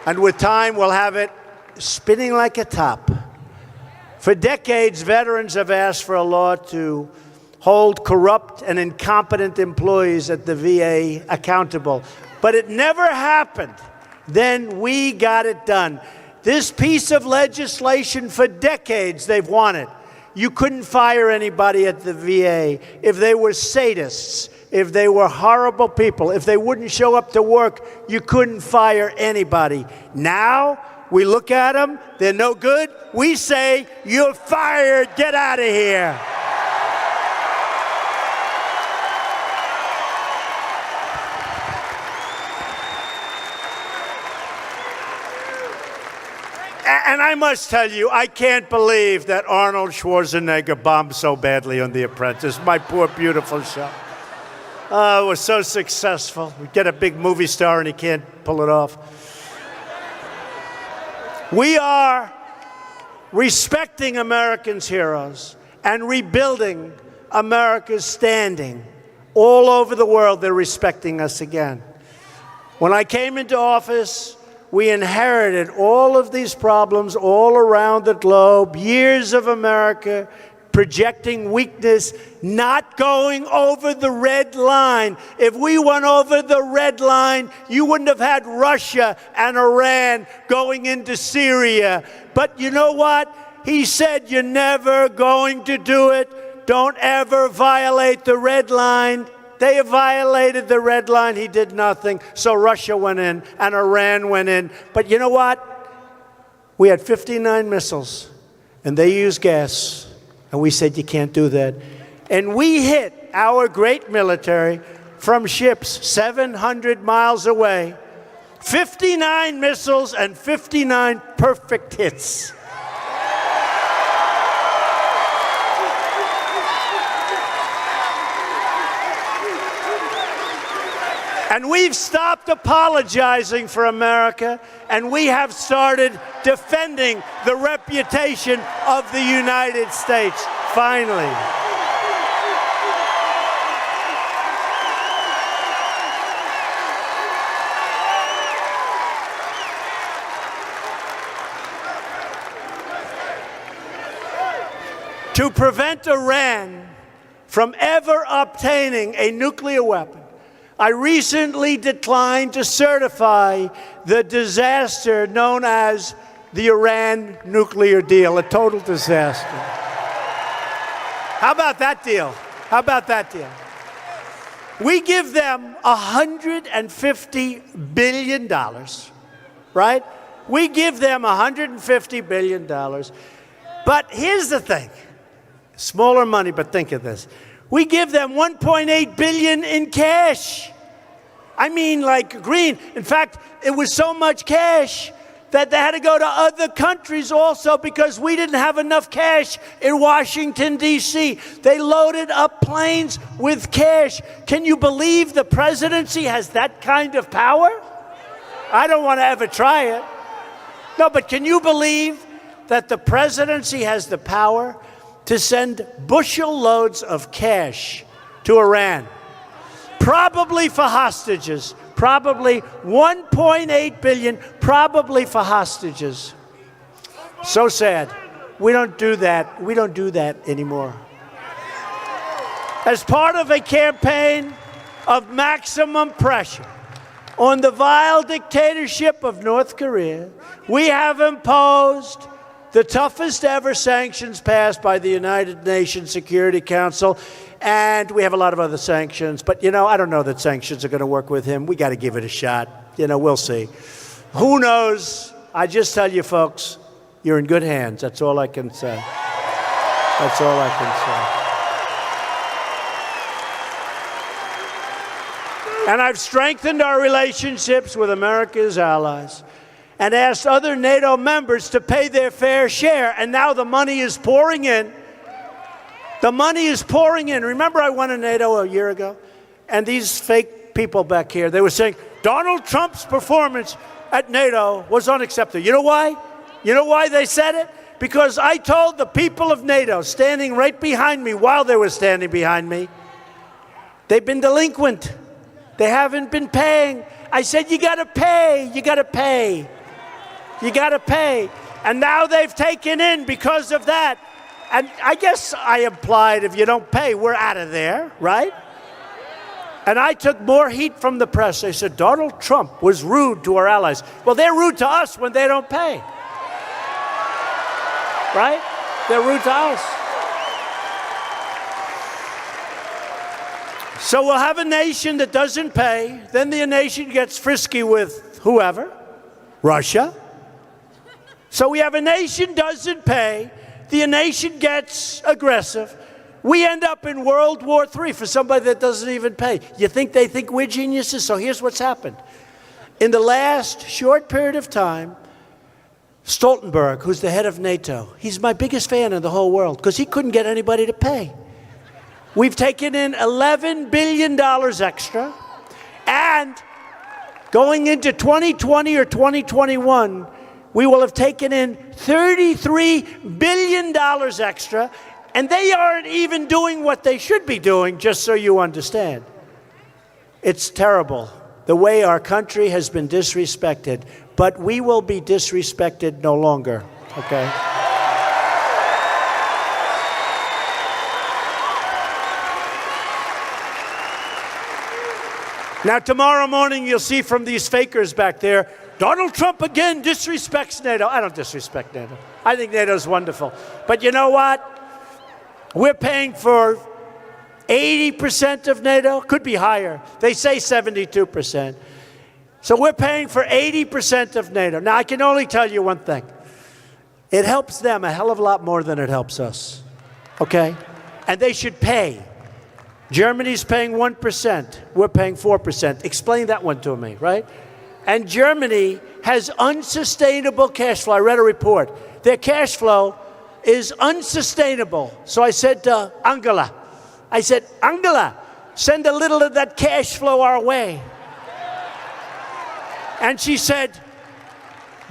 S1: And with time, we'll have it spinning like a top. For decades, veterans have asked for a law to hold corrupt and incompetent employees at the VA accountable. But it never happened. Then we got it done. This piece of legislation, for decades, they've wanted. You couldn't fire anybody at the VA if they were sadists, if they were horrible people, if they wouldn't show up to work. You couldn't fire anybody. Now, we look at them, they're no good. We say, you're fired, get out of here. And I must tell you, I can't believe that Arnold Schwarzenegger bombed so badly on The Apprentice. My poor, beautiful show. It was so successful. We get a big movie star and he can't pull it off. We are respecting Americans' heroes and rebuilding America's standing. All over the world, they're respecting us again. When I came into office, we inherited all of these problems all around the globe, years of America projecting weakness, not going over the red line. If we went over the red line, you wouldn't have had Russia and Iran going into Syria. But you know what? He said, you're never going to do it. Don't ever violate the red line. They violated the red line. He did nothing. So Russia went in and Iran went in. But you know what? We had 59 missiles and they used gas. And we said, you can't do that. And we hit our great military from ships 700 miles away. 59 missiles and 59 perfect hits. And we've stopped apologizing for America, and we have started defending the reputation of the United States, finally. To prevent Iran from ever obtaining a nuclear weapon, I recently declined to certify the disaster known as the Iran nuclear deal, a total disaster. How about that deal? How about that deal? We give them $150 billion, right? We give them $150 billion. But here's the thing. Smaller money, but think of this. We give them $1.8 billion in cash. I mean, like green. In fact, it was so much cash that they had to go to other countries also because we didn't have enough cash in Washington, D.C. They loaded up planes with cash. Can you believe the presidency has that kind of power? I don't want to ever try it. No, but can you believe that the presidency has the power to send bushel loads of cash to Iran, probably for hostages, probably $1.8 billion, probably for hostages. So sad. We don't do that. We don't do that anymore. As part of a campaign of maximum pressure on the vile dictatorship of North Korea, we have imposed the toughest ever sanctions passed by the United Nations Security Council, and we have a lot of other sanctions. But, you know, I don't know that sanctions are going to work with him. We got to give it a shot. You know, we'll see. Who knows? I just tell you, folks, you're in good hands. That's all I can say. That's all I can say. And I've strengthened our relationships with America's allies and asked other NATO members to pay their fair share. And now the money is pouring in. The money is pouring in. Remember, I went to NATO a year ago, and these fake people back here, they were saying Donald Trump's performance at NATO was unacceptable. You know why? You know why they said it? Because I told the people of NATO standing right behind me while they were standing behind me, they've been delinquent. They haven't been paying. I said, you got to pay. You got to pay. You got to pay. And now they've taken in because of that. And I guess I implied if you don't pay, we're out of there, right? And I took more heat from the press. They said, Donald Trump was rude to our allies. Well, they're rude to us when they don't pay. Right? They're rude to us. So we'll have a nation that doesn't pay. Then the nation gets frisky with whoever, Russia. So we have a nation doesn't pay. The nation gets aggressive. We end up in World War III for somebody that doesn't even pay. You think they think we're geniuses? So here's what's happened. In the last short period of time, Stoltenberg, who's the head of NATO, he's my biggest fan in the whole world because he couldn't get anybody to pay. We've taken in $11 billion extra, and going into 2020 or 2021, we will have taken in $33 billion extra, and they aren't even doing what they should be doing, just so you understand. It's terrible, the way our country has been disrespected, but we will be disrespected no longer, okay? Now, tomorrow morning, you'll see from these fakers back there, Donald Trump again disrespects NATO. I don't disrespect NATO. I think NATO's wonderful. But you know what? We're paying for 80% of NATO. Could be higher. They say 72%. So we're paying for 80% of NATO. Now, I can only tell you one thing. It helps them a hell of a lot more than it helps us. Okay? And they should pay. Germany's paying 1%. We're paying 4%. Explain that one to me, right? And Germany has unsustainable cash flow. I read a report. Their cash flow is unsustainable. So I said to Angela, Angela, send a little of that cash flow our way. And she said,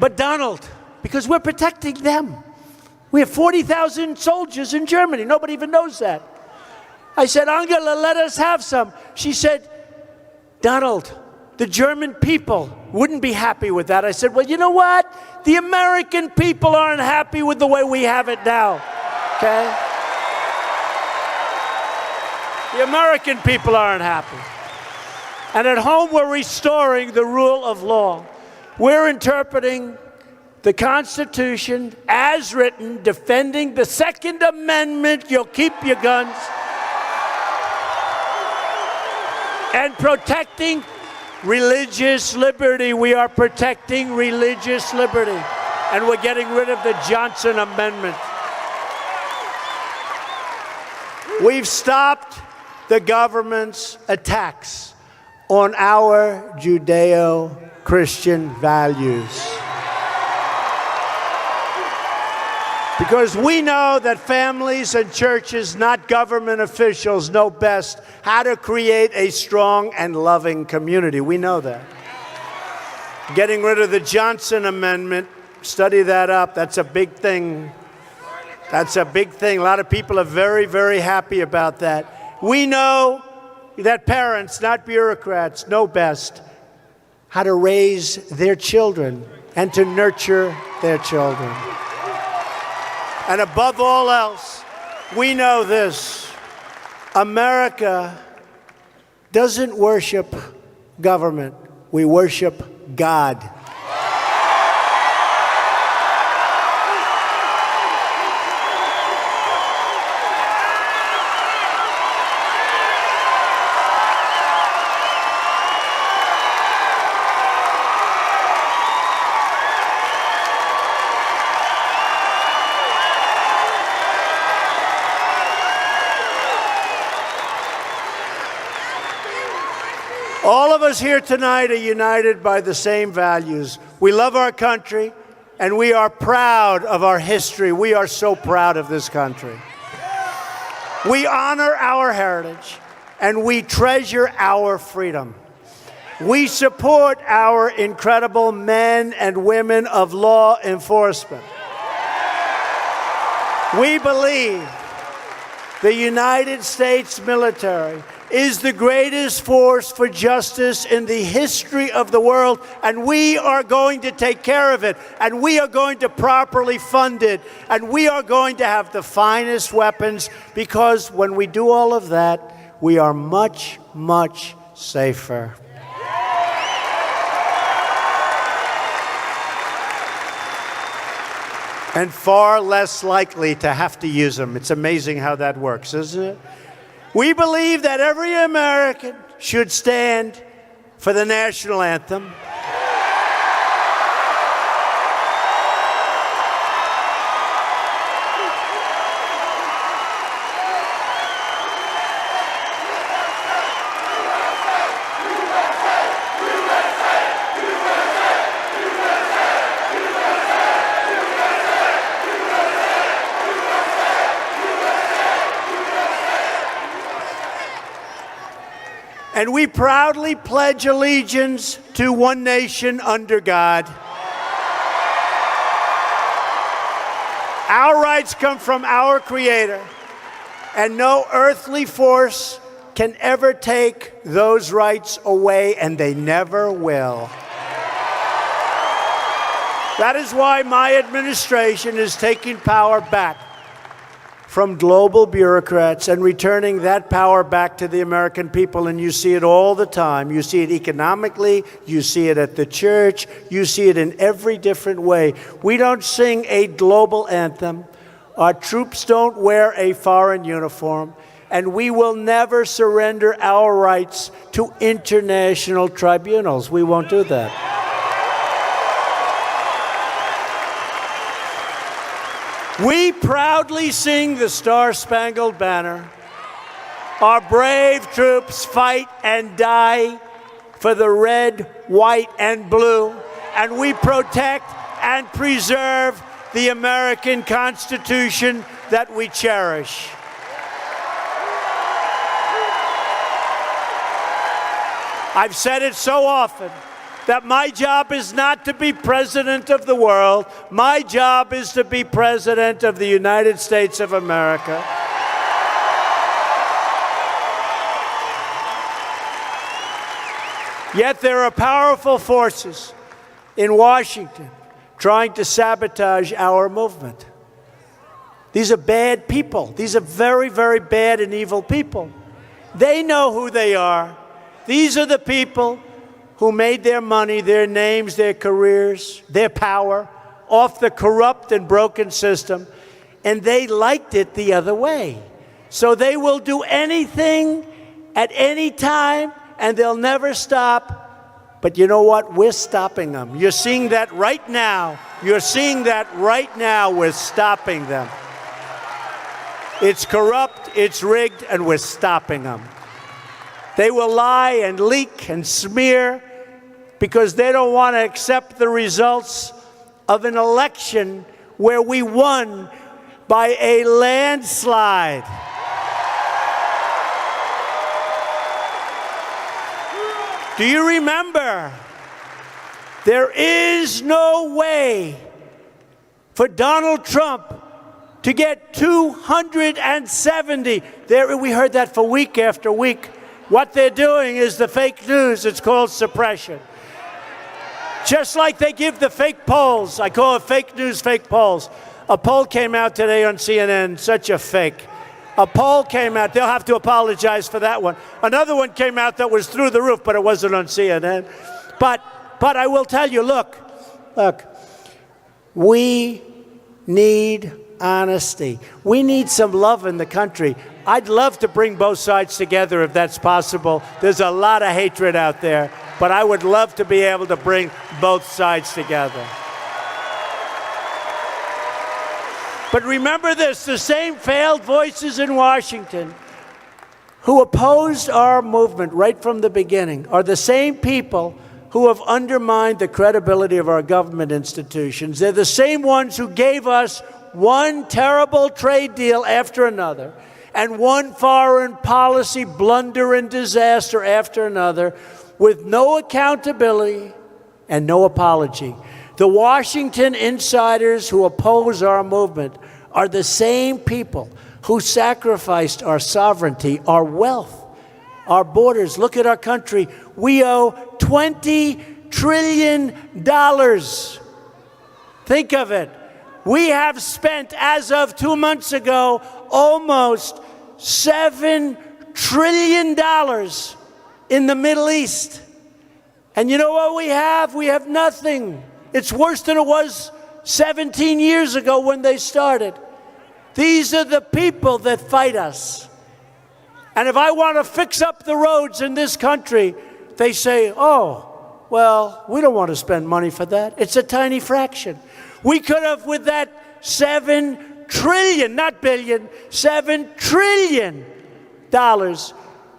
S1: but Donald, because we're protecting them. We have 40,000 soldiers in Germany. Nobody even knows that. I said, Angela, let us have some. She said, Donald, the German people wouldn't be happy with that. I said, well, you know what? The American people aren't happy with the way we have it now, okay? The American people aren't happy. And at home, we're restoring the rule of law. We're interpreting the Constitution as written, defending the Second Amendment. You'll keep your guns. And protecting religious liberty. We are protecting religious liberty. And we're getting rid of the Johnson Amendment. We've stopped the government's attacks on our Judeo-Christian values. Because we know that families and churches, not government officials, know best how to create a strong and loving community. We know that. Getting rid of the Johnson Amendment, study that up. That's a big thing. That's a big thing. A lot of people are very, very happy about that. We know that parents, not bureaucrats, know best how to raise their children and to nurture their children. And above all else, we know this: America doesn't worship government. We worship God. All of us here tonight are united by the same values. We love our country, and we are proud of our history. We are so proud of this country. We honor our heritage, and we treasure our freedom. We support our incredible men and women of law enforcement. We believe the United States military is the greatest force for justice in the history of the world, and we are going to take care of it, and we are going to properly fund it, and we are going to have the finest weapons, because when we do all of that, we are much, much safer. And far less likely to have to use them. It's amazing how that works, isn't it? We believe that every American should stand for the national anthem. And we proudly pledge allegiance to one nation under God. Our rights come from our Creator, and no earthly force can ever take those rights away, and they never will. That is why my administration is taking power back from global bureaucrats and returning that power back to the American people. And you see it all the time. You see it economically, you see it at the church, you see it in every different way. We don't sing a global anthem. Our troops don't wear a foreign uniform. And we will never surrender our rights to international tribunals. We won't do that. We proudly sing the Star-Spangled Banner. Our brave troops fight and die for the red, white, and blue, and we protect and preserve the American Constitution that we cherish. I've said it so often that my job is not to be president of the world. My job is to be president of the United States of America. Yet there are powerful forces in Washington trying to sabotage our movement. These are bad people. These are very, very bad and evil people. They know who they are. These are the people who made their money, their names, their careers, their power off the corrupt and broken system, and they liked it the other way. So they will do anything at any time, and they'll never stop. But you know what? We're stopping them. You're seeing that right now. You're seeing that right now. We're stopping them. It's corrupt, it's rigged, and we're stopping them. They will lie and leak and smear because they don't want to accept the results of an election where we won by a landslide. Do you remember? There is no way for Donald Trump to get 270. We heard that for week after week. What they're doing is the fake news. It's called suppression. Just like they give the fake polls. I call it fake news, fake polls. A poll came out today on CNN, such a fake. A poll came out. They'll have to apologize for that one. Another one came out that was through the roof, but it wasn't on CNN. But I will tell you, look, we need honesty. We need some love in the country. I'd love to bring both sides together if that's possible. There's a lot of hatred out there, but I would love to be able to bring both sides together. But remember this, the same failed voices in Washington who opposed our movement right from the beginning are the same people who have undermined the credibility of our government institutions. They're the same ones who gave us one terrible trade deal after another and one foreign policy blunder and disaster after another with no accountability and no apology. The Washington insiders who oppose our movement are the same people who sacrificed our sovereignty, our wealth, our borders. Look at our country. We owe $20 trillion. Think of it. We have spent, as of 2 months ago, almost $7 trillion in the Middle East. And you know what we have? We have nothing. It's worse than it was 17 years ago when they started. These are the people that fight us. And if I want to fix up the roads in this country, they say, oh, well, we don't want to spend money for that. It's a tiny fraction. We could have, with that $7 trillion, not billion, $7 trillion,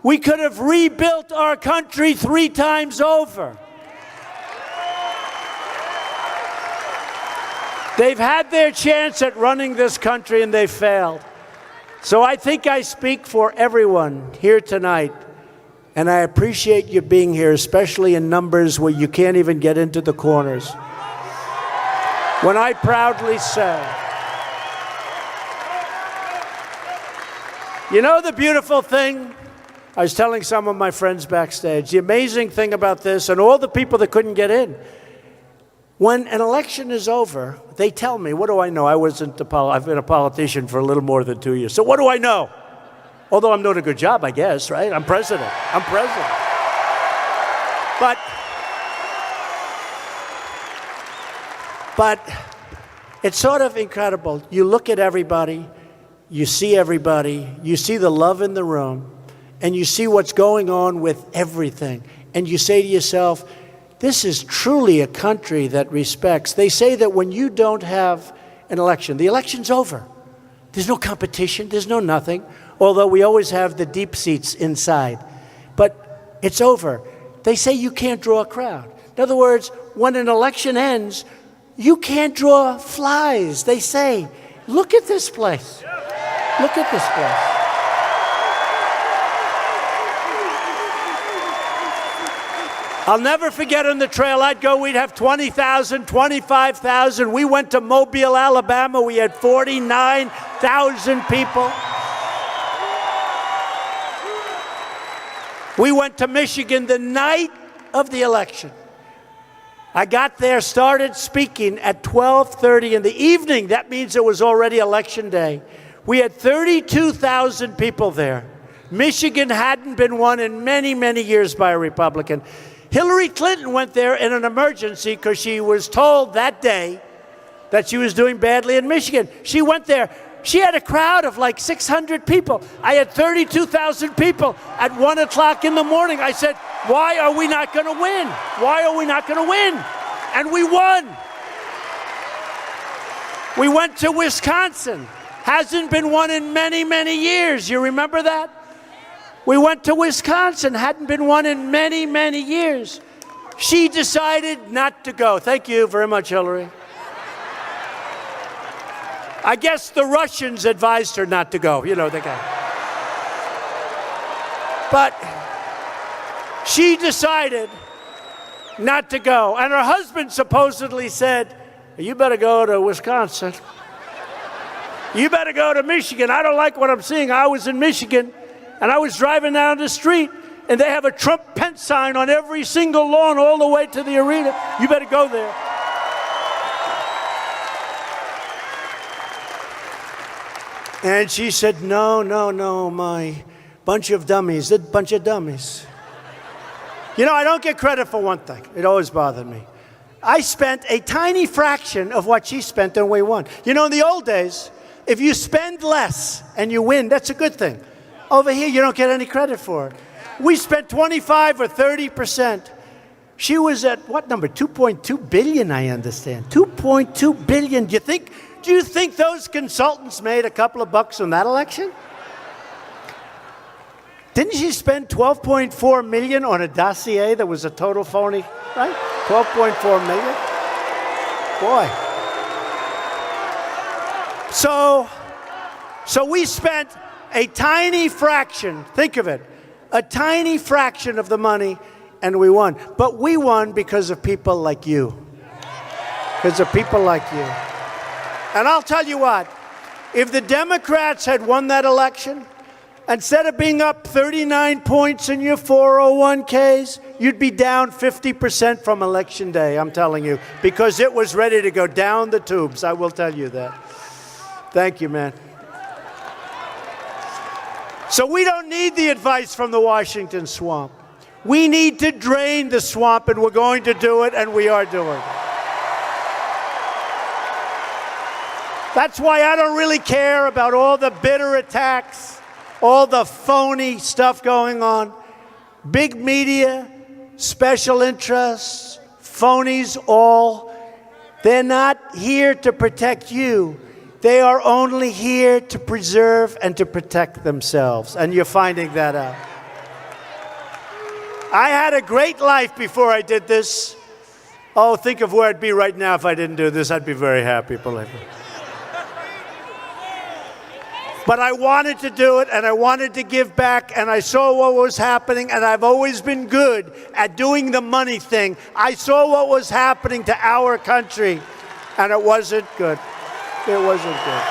S1: we could have rebuilt our country 3 times over. They've had their chance at running this country and they failed. So I think I speak for everyone here tonight, and I appreciate you being here, especially in numbers where you can't even get into the corners. When I proudly say, you know the beautiful thing? I was telling some of my friends backstage, the amazing thing about this, and all the people that couldn't get in, when an election is over, they tell me, what do I know? I've been a politician for a little more than 2 years. So what do I know? Although I'm doing a good job, I guess, right? I'm president. But it's sort of incredible. You look at everybody, you see the love in the room, and you see what's going on with everything. And you say to yourself, this is truly a country that respects. They say that when you don't have an election, the election's over. There's no competition, there's no nothing, although we always have the deep seats inside. But it's over. They say you can't draw a crowd. In other words, when an election ends, you can't draw flies. They say, look at this place. Look at this place. I'll never forget on the trail I'd go, we'd have 20,000, 25,000. We went to Mobile, Alabama. We had 49,000 people. We went to Michigan the night of the election. I got there, started speaking at 12:30 in the evening. That means it was already election day. We had 32,000 people there. Michigan hadn't been won in many, many years by a Republican. Hillary Clinton went there in an emergency because she was told that day that she was doing badly in Michigan. She went there. She had a crowd of like 600 people. I had 32,000 people at 1 o'clock in the morning. I said, why are we not going to win? Why are we not going to win? And we won. We went to Wisconsin. Hasn't been won in many, many years. You remember that? We went to Wisconsin. Hadn't been won in many, many years. She decided not to go. Thank you very much, Hillary. I guess the Russians advised her not to go. You know, the guy. But she decided not to go. And her husband supposedly said, you better go to Wisconsin. You better go to Michigan. I don't like what I'm seeing. I was in Michigan, and I was driving down the street, and they have a Trump-Pence sign on every single lawn all the way to the arena. You better go there. And she said, no, no, no, my bunch of dummies, a bunch of dummies. You know, I don't get credit for one thing. It always bothered me. I spent a tiny fraction of what she spent and we won. You know, in the old days, if you spend less and you win, that's a good thing. Over here, you don't get any credit for it. We spent 25 or 30%. She was at what number? 2.2 billion, I understand. 2.2 billion. Do you think those consultants made a couple of bucks on that election? Didn't she spend 12.4 million on a dossier that was a total phony, right? 12.4 million? Boy. So we spent a tiny fraction, think of it, a tiny fraction of the money, and we won. But we won because of people like you. Because of people like you. And I'll tell you what, if the Democrats had won that election, instead of being up 39 points in your 401ks, you'd be down 50% from Election Day, I'm telling you, because it was ready to go down the tubes. I will tell you that. Thank you, man. So we don't need the advice from the Washington swamp. We need to drain the swamp, and we're going to do it, and we are doing it. That's why I don't really care about all the bitter attacks, all the phony stuff going on. Big media, special interests, phonies all. They're not here to protect you. They are only here to preserve and to protect themselves. And you're finding that out. I had a great life before I did this. Oh, think of where I'd be right now if I didn't do this. I'd be very happy, believe me. But I wanted to do it, and I wanted to give back, and I saw what was happening, and I've always been good at doing the money thing. I saw what was happening to our country, and it wasn't good. It wasn't good.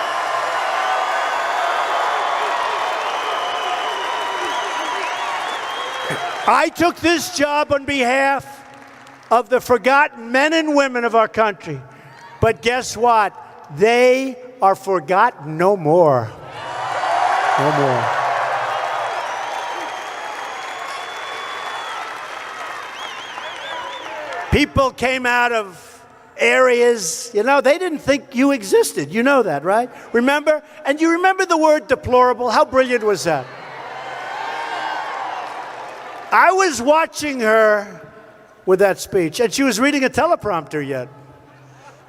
S1: I took this job on behalf of the forgotten men and women of our country. But guess what? They are forgotten no more. No more. People came out of areas, you know, they didn't think you existed. You know that, right? Remember? And you remember the word deplorable? How brilliant was that? I was watching her with that speech, and she was reading a teleprompter yet.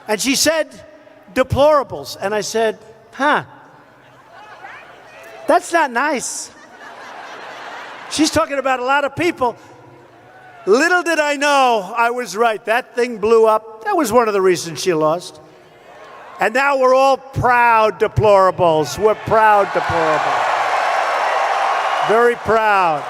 S1: And she said, deplorables. And I said, huh, that's not nice. She's talking about a lot of people. Little did I know I was right. That thing blew up. That was one of the reasons she lost. And now we're all proud deplorables. We're proud deplorables. Very proud.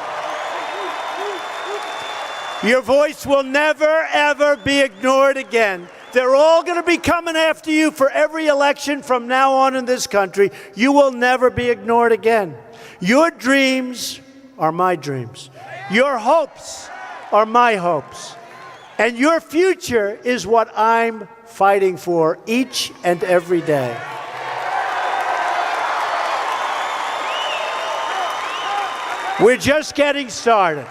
S1: Your voice will never, ever be ignored again. They're all going to be coming after you for every election from now on in this country. You will never be ignored again. Your dreams are my dreams. Your hopes are my hopes. And your future is what I'm fighting for each and every day. We're just getting started.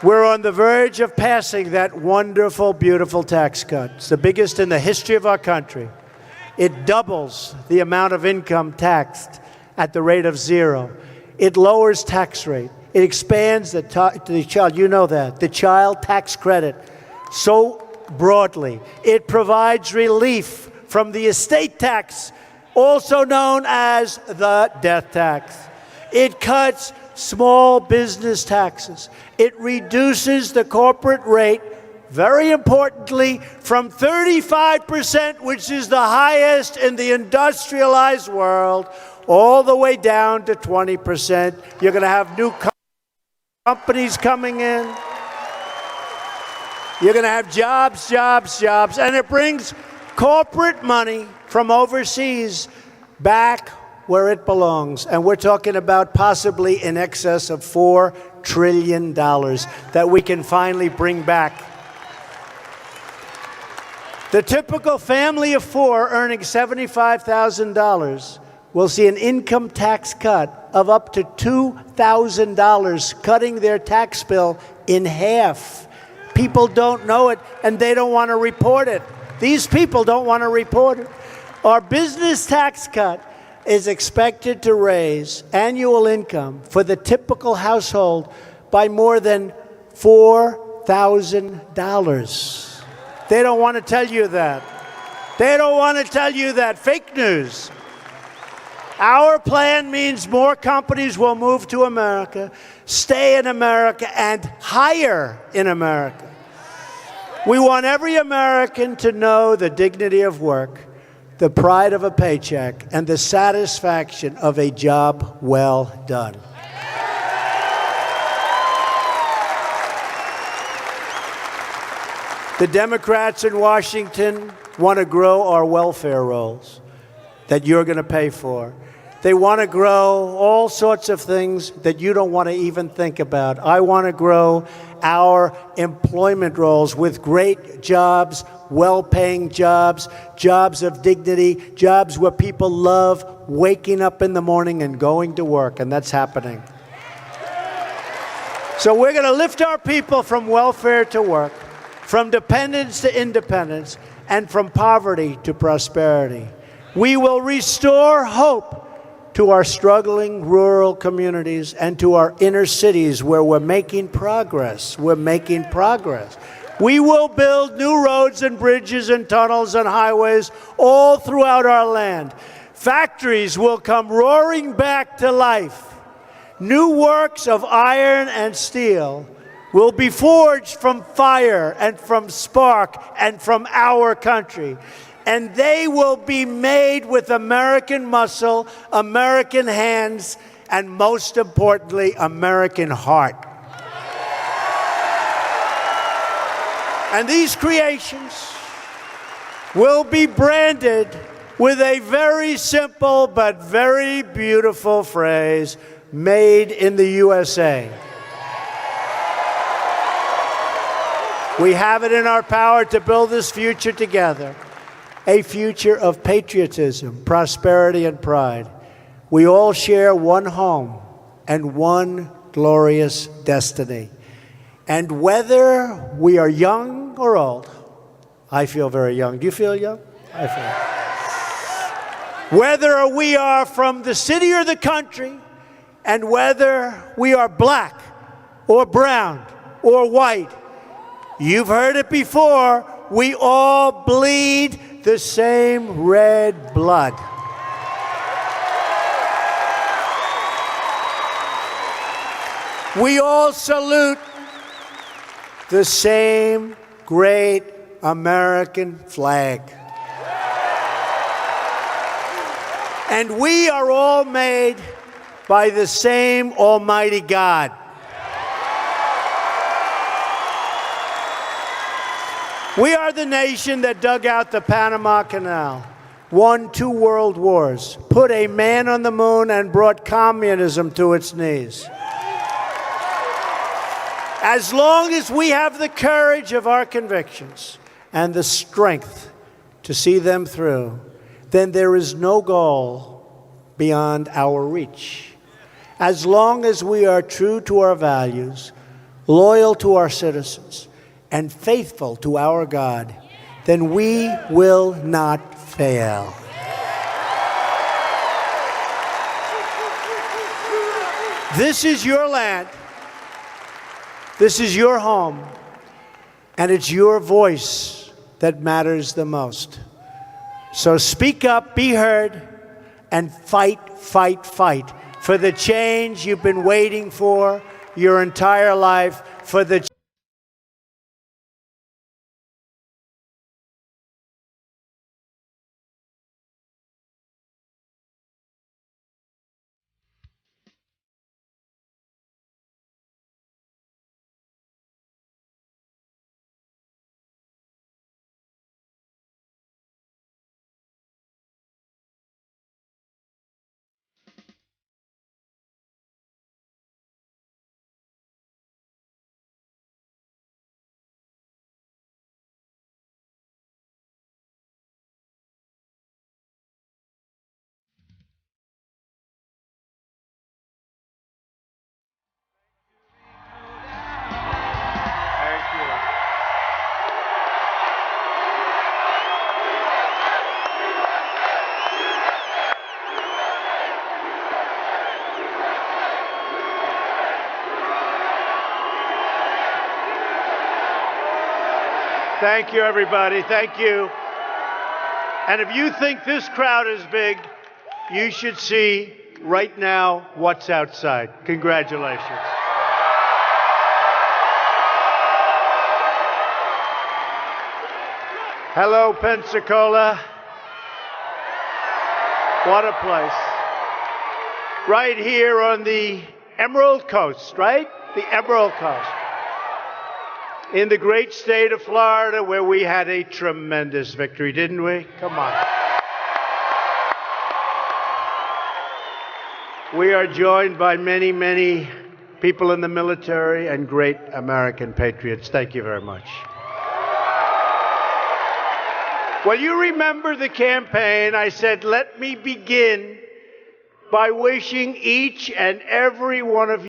S1: We're on the verge of passing that wonderful, beautiful tax cut. It's the biggest in the history of our country. It doubles the amount of income taxed at the rate of 0. It lowers tax rate. It expands the child, you know that, the child tax credit so broadly. It provides relief from the estate tax, also known as the death tax. It cuts small business taxes. It reduces the corporate rate, very importantly, from 35%, which is the highest in the industrialized world, all the way down to 20%. You're going to have new companies coming in. You're going to have jobs, jobs, jobs. And it brings corporate money from overseas back where it belongs. And we're talking about possibly in excess of $4 trillion that we can finally bring back. The typical family of 4 earning $75,000 will see an income tax cut of up to $2,000, cutting their tax bill in half. People don't know it, and they don't want to report it. These people don't want to report it. Our business tax cut is expected to raise annual income for the typical household by more than $4,000. They don't want to tell you that. They don't want to tell you that. Fake news. Our plan means more companies will move to America, stay in America, and hire in America. We want every American to know the dignity of work, the pride of a paycheck, and the satisfaction of a job well done. The Democrats in Washington want to grow our welfare rolls that you're going to pay for. They want to grow all sorts of things that you don't want to even think about. I want to grow our employment rolls with great jobs, well-paying jobs, jobs of dignity, jobs where people love waking up in the morning and going to work, and that's happening. So we're going to lift our people from welfare to work, from dependence to independence, and from poverty to prosperity. We will restore hope to our struggling rural communities and to our inner cities where we're making progress. We're making progress. We will build new roads and bridges and tunnels and highways all throughout our land. Factories will come roaring back to life. New works of iron and steel will be forged from fire and from spark and from our country. And they will be made with American muscle, American hands, and most importantly, American heart. And these creations will be branded with a very simple but very beautiful phrase, made in the USA. We have it in our power to build this future together. A future of patriotism, prosperity, and pride. We all share one home and one glorious destiny. And whether we are young or old, I feel very young. Do you feel young? I feel. Whether we are from the city or the country, and whether we are black or brown or white, you've heard it before, we all bleed the same red blood. We all salute the same great American flag. And we are all made by the same Almighty God. We are the nation that dug out the Panama Canal, won 2 world wars, put a man on the moon, and brought communism to its knees. As long as we have the courage of our convictions and the strength to see them through, then there is no goal beyond our reach. As long as we are true to our values, loyal to our citizens, and faithful to our God, then we will not fail. This is your land. This is your home. And it's your voice that matters the most. So speak up, be heard, and fight, fight, fight for the change you've been waiting for your entire life, for the Thank you, everybody. Thank you. And if you think this crowd is big, you should see right now what's outside. Congratulations. Hello, Pensacola. What a place. Right here on the Emerald Coast, right? The Emerald Coast. In the great state of Florida, where we had a tremendous victory, didn't we? Come on. We are joined by many, many people in the military and great American patriots. Thank you very much. Well, you remember the campaign. I said, let me begin by wishing each and every one of you